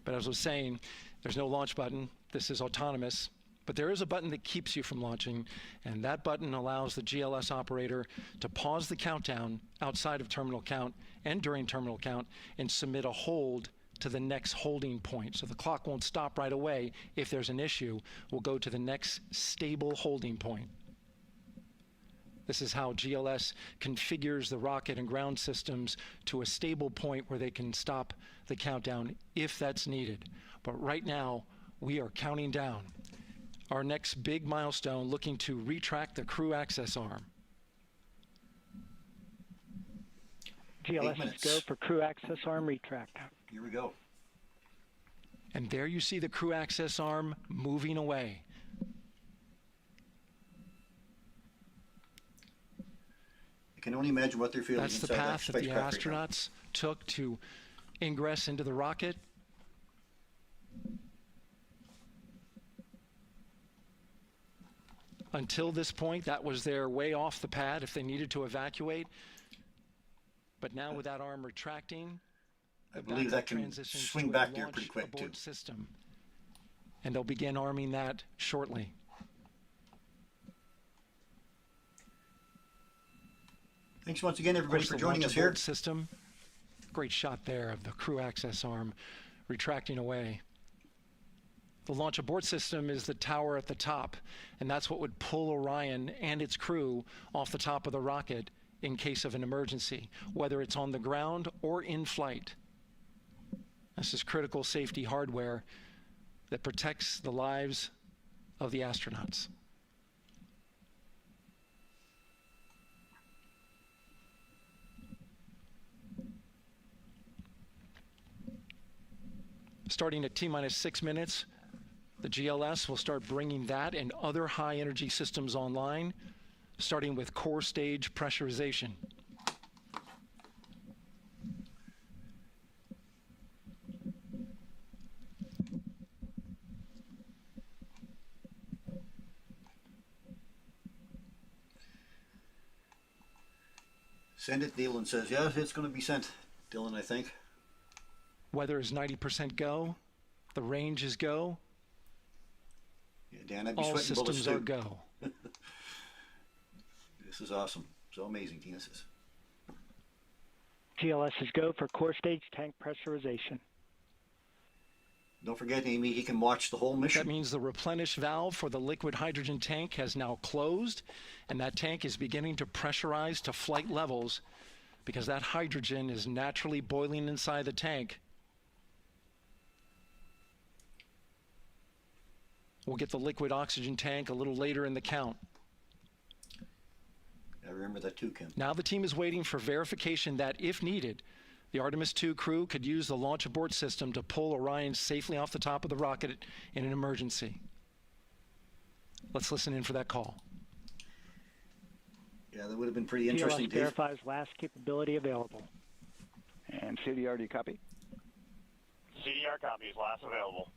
But as I was saying, there's no launch button. This is autonomous. But there is a button that keeps you from launching, and that button allows the GLS operator to pause the countdown outside of terminal count and during terminal count and submit a hold to the next holding point. So the clock won't stop right away. If there's an issue, we'll go to the next stable holding point. This is how GLS configures the rocket and ground systems to a stable point where they can stop the countdown if that's needed. But right now, we are counting down. Our next big milestone, looking to retract the crew access arm. GLS is go for crew access arm retract. Here we go. And there you see the crew access arm moving away. I can only imagine what they're feeling. That's the path that the astronauts took to ingress into the rocket. Until this point, that was their way off the pad if they needed to evacuate. But now with that arm retracting, I believe that can swing back there pretty quick too. System. And they'll begin arming that shortly. Thanks once again, everybody, for joining us here. System. Great shot there of the crew access arm retracting away. The launch abort system is the tower at the top, and that's what would pull Orion and its crew off the top of the rocket in case of an emergency, whether it's on the ground or in flight. This is critical safety hardware that protects the lives of the astronauts. Starting at T-minus 6 minutes, the GLS will start bringing that and other high-energy systems online, starting with core stage pressurization. Send it, Dylan says. Yeah, it's going to be sent, Dylan, I think. Weather is 90% go. The range is go. Yeah, Dan, I'd be all sweating bullets systems too. are go. This is awesome. So amazing, Tina says. GLS is go for core stage tank pressurization. Don't forget, Amy, he can watch the whole mission. That means the replenish valve for the liquid hydrogen tank has now closed, and that tank is beginning to pressurize to flight levels because that hydrogen is naturally boiling inside the tank. We'll get the liquid oxygen tank a little later in the count. I remember that too, Ken. Now the team is waiting for verification that, if needed, the Artemis II crew could use the launch abort system to pull Orion safely off the top of the rocket in an emergency. Let's listen in for that call. Yeah, that would have been pretty interesting, Dave. Verifies last capability available. And CDR, do you copy? CDR copies, last available.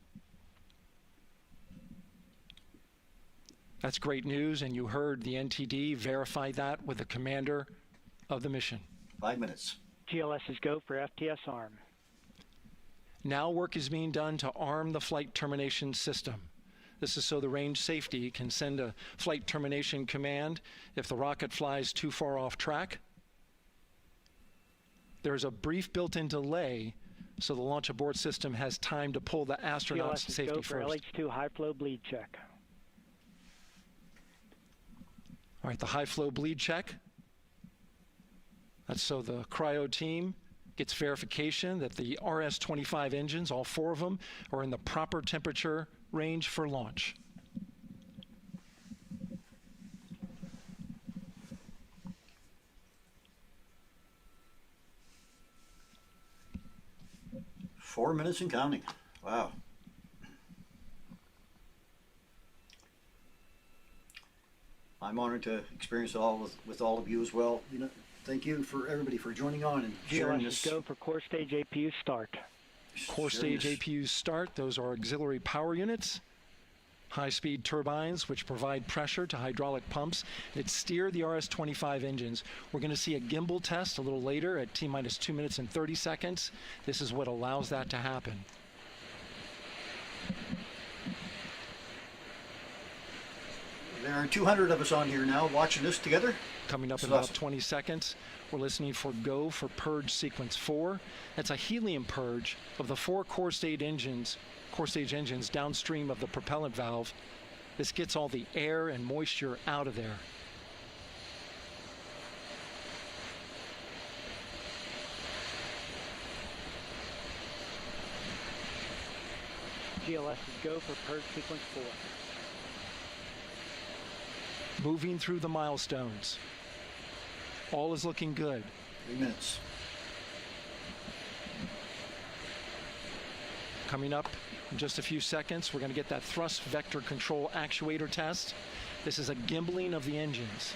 That's great news, and you heard the NTD verify that with the commander of the mission. 5 minutes. GLS is go for FTS arm. Now work is being done to arm the flight termination system. This is so the range safety can send a flight termination command if the rocket flies too far off track. There's a brief built-in delay, so the launch abort system has time to pull the astronauts to safety first. GLS is go for LH2 high flow bleed check. All right, the high flow bleed check. That's so the cryo team gets verification that the RS-25 engines, all 4 of them, are in the proper temperature range for launch. Four minutes and counting. Wow. I'm honored to experience it all with all of you as well. You know, thank you for everybody for joining on and sharing this. Go for core stage APU start. Core stage APUs start. Those are auxiliary power units, high-speed turbines which provide pressure to hydraulic pumps that steer the RS-25 engines. We're going to see a gimbal test a little later at T-minus 2 minutes and 30 seconds. This is what allows that to happen. There are 200 of us on here now watching this together. Coming up in about 20 seconds, we're listening for go for purge sequence 4. That's a helium purge of the 4 core stage engines downstream of the propellant valve. This gets all the air and moisture out of there. GLS is go for purge sequence 4. Moving through the milestones. All is looking good. 3 minutes. Coming up in just a few seconds, we're going to get that thrust vector control actuator test. This is a gimbaling of the engines.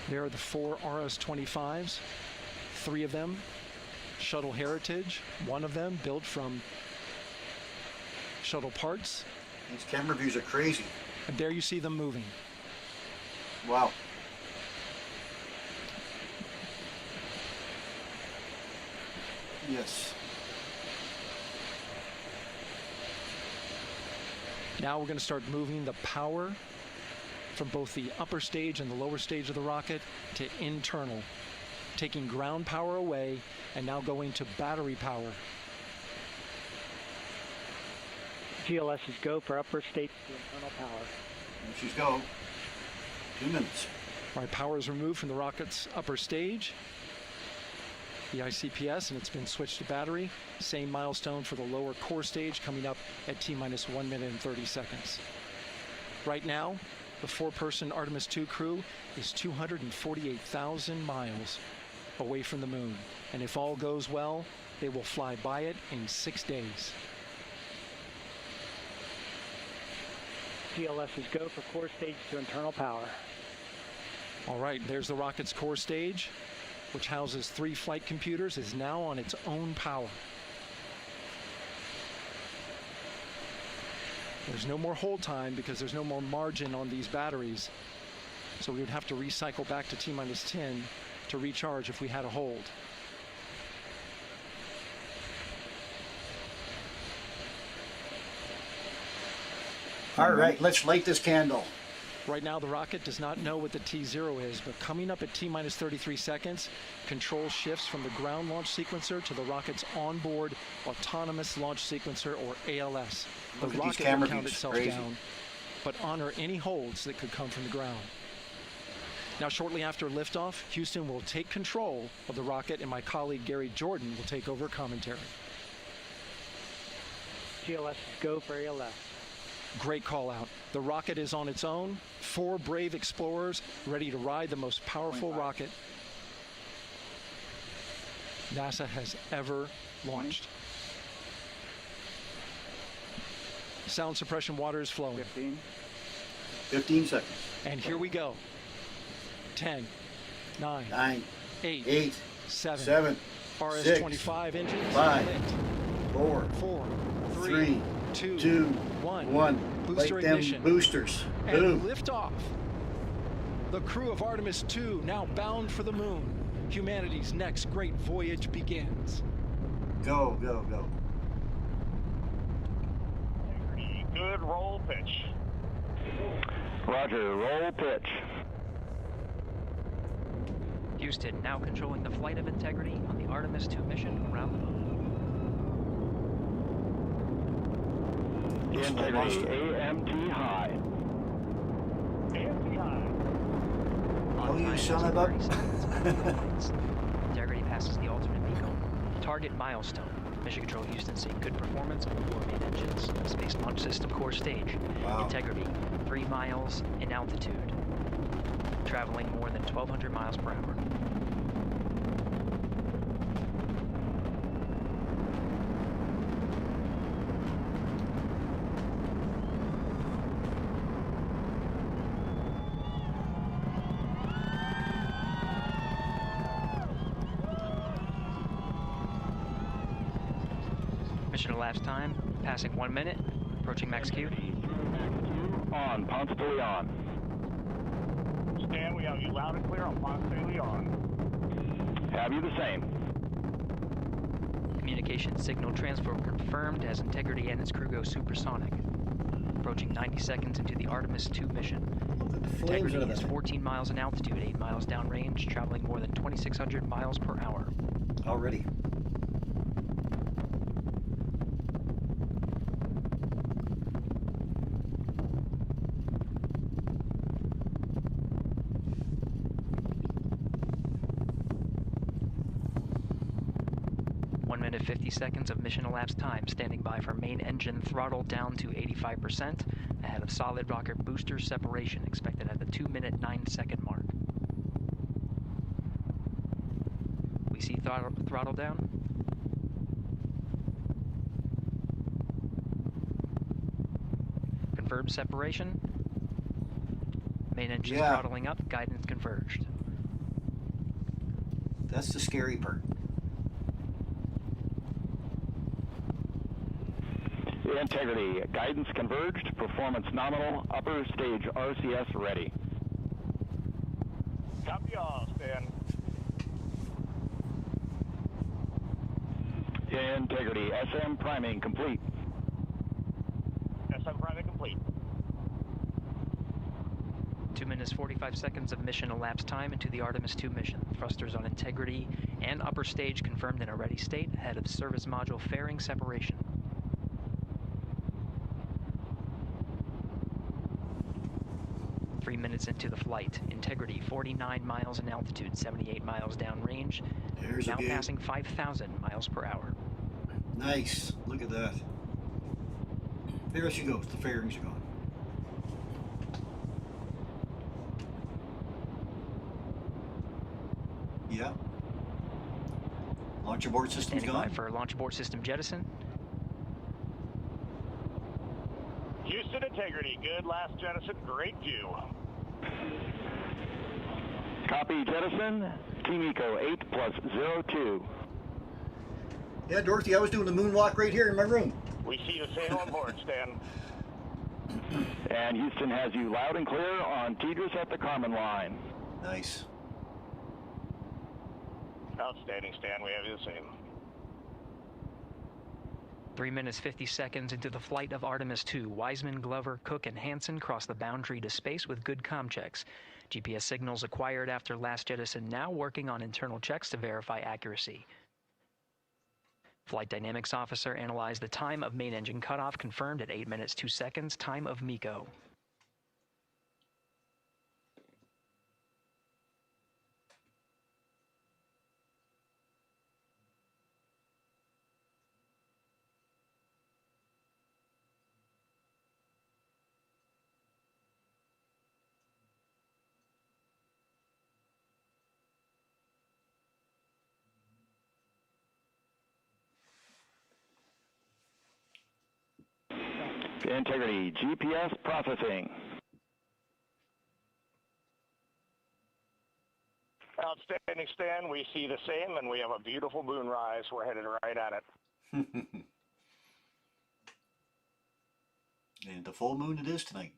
There are the 4 RS-25s, 3 of them. shuttle heritage, one of them built from shuttle parts. These camera views are crazy. And there you see them moving. Wow. Yes. Now we're going to start moving the power from both the upper stage and the lower stage of the rocket to internal, taking ground power away and now going to battery power. GLS is go for upper stage to internal power. And she's go. 2 minutes. All right, power is removed from the rocket's upper stage, the ICPS, and it's been switched to battery. Same milestone for the lower core stage coming up at T-minus 1 minute and 30 seconds. Right now, the 4-person Artemis II crew is 248,000 miles away from the moon. And if all goes well, they will fly by it in 6 days. GLS is go for core stage to internal power. All right, there's the rocket's core stage, which houses 3 flight computers, is now on its own power. There's no more hold time because there's no more margin on these batteries. So we would have to recycle back to T-minus 10 to recharge if we had a hold. All right, let's light this candle. Right now, the rocket does not know what the T0 is, but coming up at T-minus 33 seconds, control shifts from the ground launch sequencer to the rocket's onboard autonomous launch sequencer, or ALS. The Look at these rocket camera will count views, itself crazy. down, but honor any holds that could come from the ground. Now, shortly after liftoff, Houston will take control of the rocket, and my colleague Gary Jordan will take over commentary. GLS is go for ALS. Great call out. The rocket is on its own. 4 brave explorers ready to ride the most powerful rocket NASA has ever launched. Sound suppression water is flowing. 15 seconds. And here we go. 10, 9, 8, 7, RS-25 engines 5, lit. 4, 3, 2, 1. Booster Light them ignition. boosters. And Boom. liftoff. The crew of Artemis II now bound for the moon. Humanity's next great voyage begins. Go, go, go. Good roll pitch. Roger, roll pitch. Houston now controlling the flight of Integrity on the Artemis II mission around the moon. Integrity AMT high. AMT high. Oh, you son of a... Integrity passes the alternate beacon. Target milestone. Mission Control Houston seeing good performance on 4 main engines. Space Launch System core stage. Wow. Integrity, 3 miles in altitude. Traveling more than 1,200 miles per hour. Mission elapsed time, passing 1 minute, approaching max Q. On, Ponce de Leon. Stan, we have you loud and clear on Ponce de Leon. Have you the same? Communication signal transfer confirmed as Integrity and its crew go supersonic. Approaching 90 seconds into the Artemis II mission. Integrity is 14 miles in altitude, 8 miles downrange, traveling more than 2,600 miles per hour. Already. Minute 50 seconds of mission elapsed time, standing by for main engine throttle down to 85%, ahead of solid rocket booster separation expected at the 2-minute 9-second mark. We see throttle down. Confirmed separation. Main engine throttling up, guidance converged. That's the scary part. Integrity, guidance converged, performance nominal, upper stage RCS ready. Copy all, Stan. Integrity, SM priming complete. SM priming complete. 2 minutes 45 seconds of mission elapsed time into the Artemis II mission. Thrusters on Integrity and upper stage confirmed in a ready state ahead of service module fairing separation. Minutes into the flight. Integrity 49 miles in altitude, 78 miles downrange. There's now passing 5,000 miles per hour. Nice. Look at that. There she goes. The fairings are gone. Yeah. Launch abort system's Standing gone. by for launch abort system jettison. Houston Integrity, good last jettison, great view. Copy jettison, Team Eco 8+02. Yeah, Dorothy, I was doing the moonwalk right here in my room. We see the same on board, Stan. And Houston has you loud and clear on Tidris at the Carmen line. Nice. Outstanding, Stan, we have you the same. 3 minutes 50 seconds into the flight of Artemis II, Wiseman, Glover, Cook, and Hansen cross the boundary to space with good comm checks. GPS signals acquired after last jettison now working on internal checks to verify accuracy. Flight Dynamics Officer analyzed the time of main engine cutoff, confirmed at 8 minutes 2 seconds, time of MECO. Integrity, GPS processing. Outstanding, Stan, we see the same, and we have a beautiful moonrise. We're headed right at it. And the full moon it is tonight.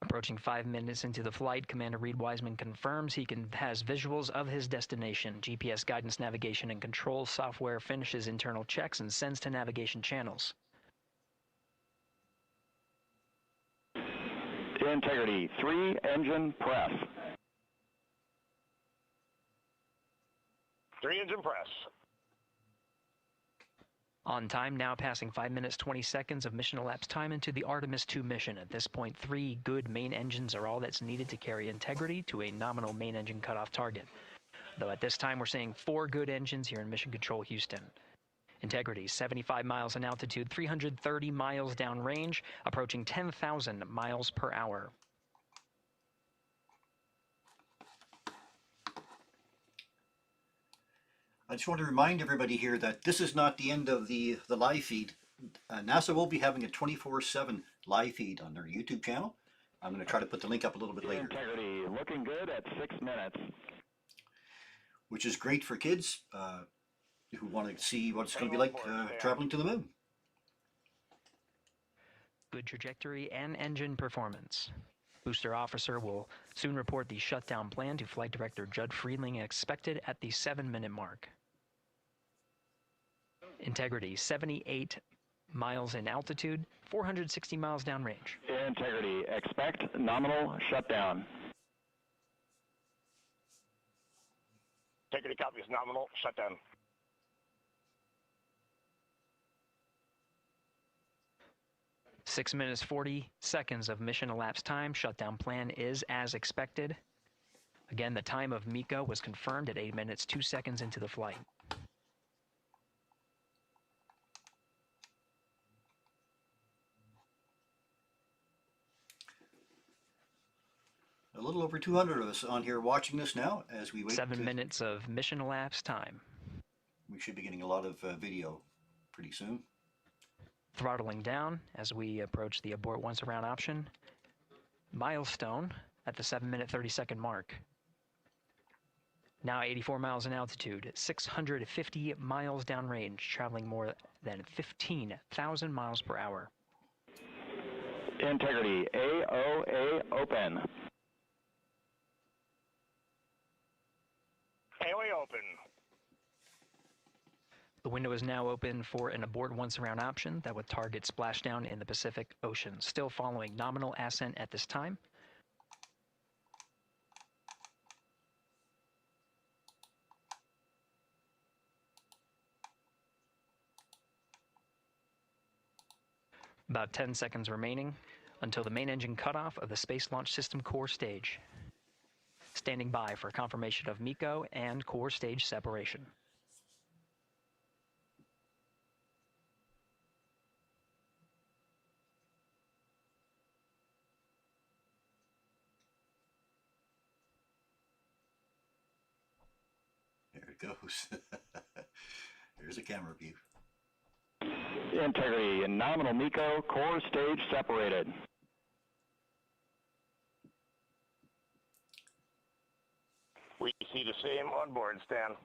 Approaching 5 minutes into the flight, Commander Reed Wiseman confirms he has visuals of his destination. GPS guidance, navigation, and control software finishes internal checks and sends to navigation channels. Integrity, 3 engine press. 3 engine press. On time, now passing 5 minutes 20 seconds of mission elapsed time into the Artemis II mission. At this point, 3 good main engines are all that's needed to carry Integrity to a nominal main engine cutoff target. Though at this time, we're seeing 4 good engines here in Mission Control Houston. Integrity, 75 miles in altitude, 330 miles downrange, approaching 10,000 miles per hour. I just want to remind everybody here that this is not the end of the live feed. NASA will be having a 24/7 live feed on their YouTube channel. I'm going to try to put the link up a little bit later. Integrity, looking good at 6 minutes. Which is great for kids who want to see what it's going to be like traveling to the moon. Good trajectory and engine performance. Booster officer will soon report the shutdown plan to Flight Director Judd Friedling, expected at the 7-minute mark. Integrity, 78 miles in altitude, 460 miles downrange. Integrity, expect nominal shutdown. Integrity copies nominal shutdown. Six minutes 40 seconds of mission elapsed time. Shutdown plan is as expected. Again, the time of MECO was confirmed at 8 minutes 2 seconds into the flight. A little over 200 of us on here watching this now as we wait. 7 minutes of mission elapsed time. We should be getting a lot of video pretty soon. Throttling down as we approach the abort once around option. Milestone at the 7-minute 30-second mark. Now 84 miles in altitude, 650 miles downrange, traveling more than 15,000 miles per hour. Integrity, AOA open. AOA open. The window is now open for an abort once around option that would target splashdown in the Pacific Ocean. Still following nominal ascent at this time. About 10 seconds remaining until the main engine cutoff of the Space Launch System core stage. Standing by for confirmation of MECO and core stage separation. There it goes. Here's a camera view. Integrity and nominal MECO, core stage separated. We see the same on board, Stan.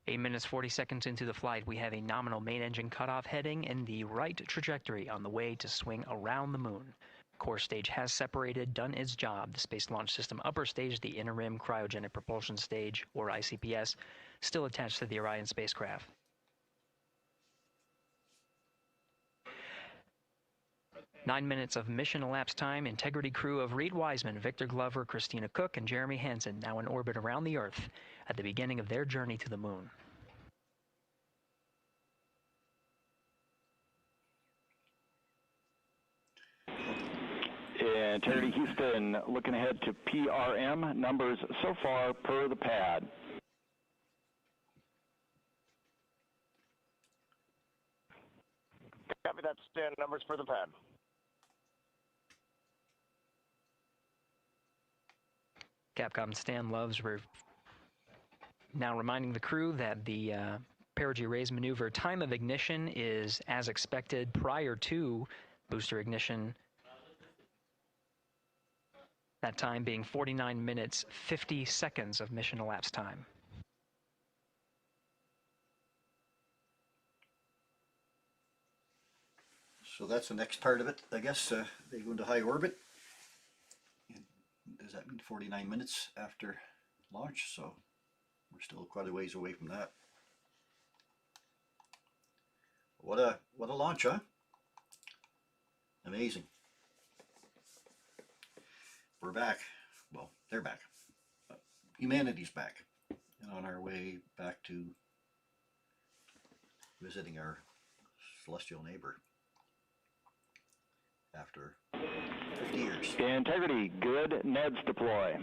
Eight minutes, 40 seconds into the flight, we have a nominal main engine cutoff heading in the right trajectory on the way to swing around the moon. Core stage has separated, done its job. The Space Launch System upper stage, the interim cryogenic propulsion stage, or ICPS, still attached to the Orion spacecraft. Nine minutes of mission elapsed time. Integrity crew of Reed Wiseman, Victor Glover, Christina Cook, and Jeremy Hansen now in orbit around the Earth at the beginning of their journey to the moon. Integrity Houston, looking ahead to PRM numbers so far per the pad. Copy that, Stan. Numbers for the pad. Capcom Stan Loves now reminding the crew that the perigee raise maneuver time of ignition is as expected prior to booster ignition. That time being 49 minutes, 50 seconds of mission elapsed time. So that's the next part of it, I guess. They go into high orbit. Does that mean 49 minutes after launch? So we're still quite a ways away from that. What a launch, huh? Amazing. We're back. Well, they're back. Humanity's back. And on our way back to visiting our celestial neighbor after 50 years. Integrity, good. Neds deploy.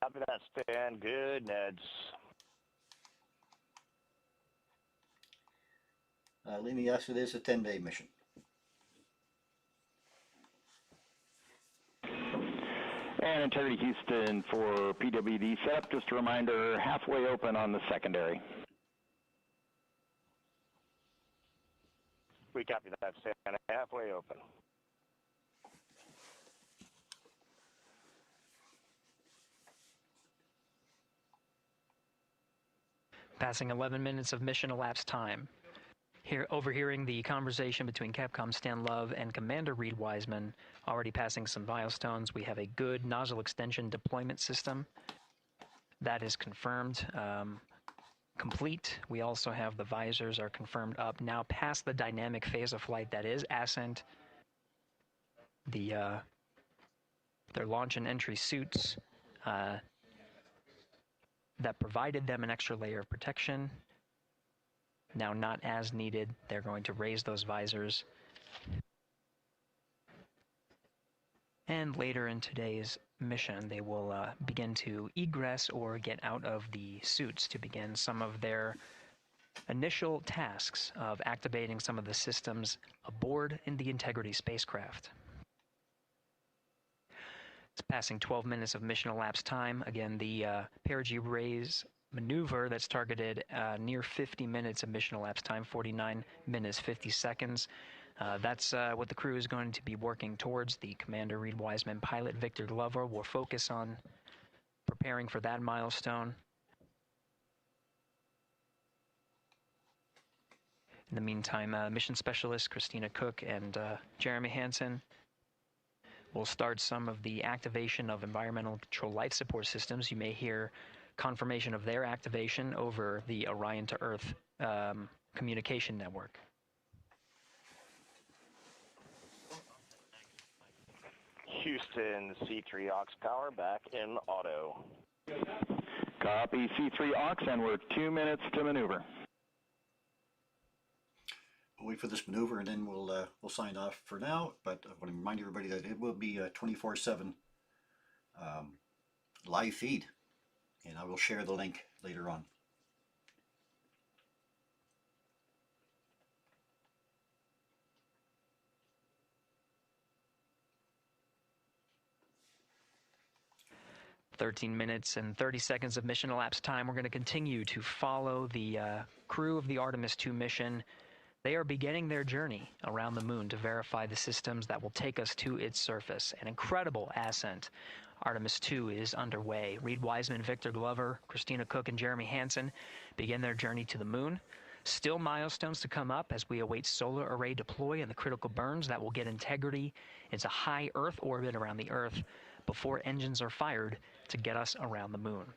Copy that, Stan. Good, Neds. Let me ask you this, a 10-day mission. And Integrity Houston for PWD setup. Just a reminder, halfway open on the secondary. We copy that, Stan. Halfway open. Passing 11 minutes of mission elapsed time. Here, overhearing the conversation between Capcom Stan Love and Commander Reed Wiseman, already passing some milestones. We have a good nozzle extension deployment system. That is confirmed, complete. We also have the visors are confirmed up, now past the dynamic phase of flight that is Ascent. Their launch and entry suits that provided them an extra layer of protection. Now not as needed. They're going to raise those visors. And later in today's mission, they will begin to egress or get out of the suits to begin some of their initial tasks of activating some of the systems aboard in the Integrity spacecraft. It's passing 12 minutes of mission elapsed time. Again, the perigee raise maneuver that's targeted near 50 minutes of mission elapsed time, 49 minutes, 50 seconds. That's what the crew is going to be working towards. The Commander Reed Wiseman, pilot Victor Glover will focus on preparing for that milestone. In the meantime, mission specialist Christina Cook and Jeremy Hansen will start some of the activation of environmental control life support systems. You may hear confirmation of their activation over the Orion to Earth communication network. Houston, C3 aux power back in auto. Copy C3 aux, and we're 2 minutes to maneuver. We'll wait for this maneuver and then we'll sign off for now. But I want to remind everybody that it will be a 24/7 live feed, and I will share the link later on. -minutes and 30 seconds of mission elapsed time. We're going to continue to follow the crew of the Artemis II mission. They are beginning their journey around the moon to verify the systems that will take us to its surface. An incredible ascent. Artemis II is underway. Reed Wiseman, Victor Glover, Christina Cook, and Jeremy Hansen begin their journey to the moon. Still milestones to come up as we await solar array deploy and the critical burns that will get Integrity into high Earth orbit around the Earth before engines are fired to get us around the moon.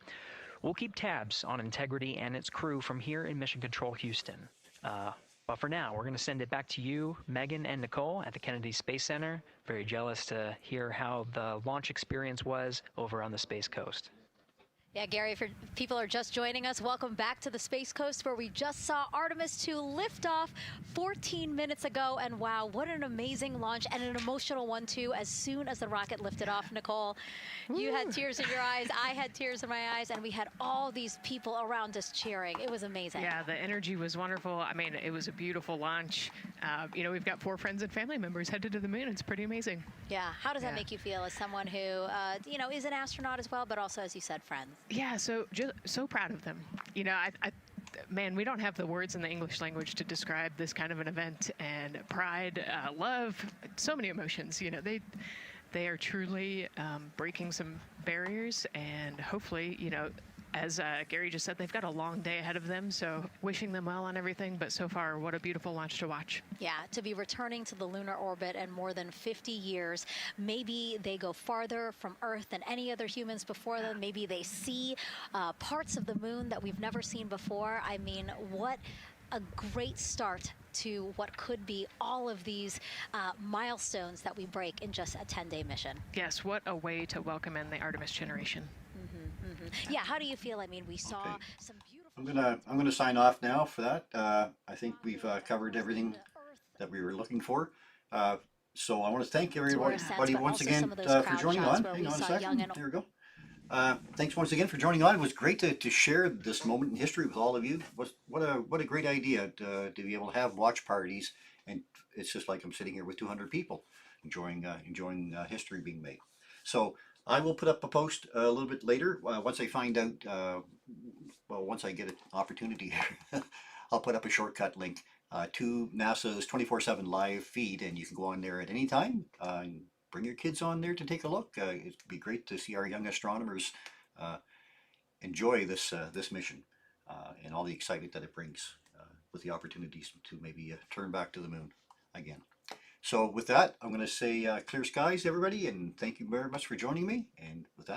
We'll keep tabs on Integrity and its crew from here in Mission Control Houston. But for now, we're going to send it back to you, Megan and Nicole at the Kennedy Space Center. Very jealous to hear how the launch experience was over on the Space Coast. Yeah, Gary, if people are just joining us, welcome back to the Space Coast, where we just saw Artemis II lift off 14 minutes ago. And wow, what an amazing launch, and an emotional one too. As soon as the rocket lifted off, Nicole, you had tears in your eyes, I had tears in my eyes, and we had all these people around us cheering. It was amazing. Yeah, the energy was wonderful. I mean, it was a beautiful launch. You know, we've got 4 friends and family members headed to the moon. It's pretty amazing. Yeah, how does that make you feel as someone who, you know, is an astronaut as well, but also, as you said, friends? Yeah, so proud of them. You know, man, we don't have the words in the English language to describe this kind of an event, and pride, love, so many emotions. You know, they are truly breaking some barriers, and hopefully, you know, as Gary just said, they've got a long day ahead of them, so wishing them well on everything. But so far, what a beautiful launch to watch. Yeah, to be returning to the lunar orbit in more than 50 years. Maybe they go farther from Earth than any other humans before them. Maybe they see parts of the moon that we've never seen before. I mean, what a great start to what could be all of these milestones that we break in just a 10-day mission. Yes, what a way to welcome in the Artemis generation. Yeah, how do you feel? I mean, we saw some beautiful... I'm gonna sign off now for that. I think we've covered everything that we were looking for. So I want to thank everybody once again for joining on. Hang on a second. There we go. Thanks once again for joining on. It was great to share this moment in history with all of you. What a great idea to be able to have watch parties, and it's just like I'm sitting here with 200 people enjoying history being made. So I will put up a post a little bit later once I find out. Well, once I get an opportunity, I'll put up a shortcut link to NASA's 24/7 live feed, and you can go on there at any time. And bring your kids on there to take a look. It'd be great to see our young astronomers enjoy this mission and all the excitement that it brings with the opportunities to maybe turn back to the moon again. So with that, I'm going to say clear skies, everybody, and thank you very much for joining me. And with that.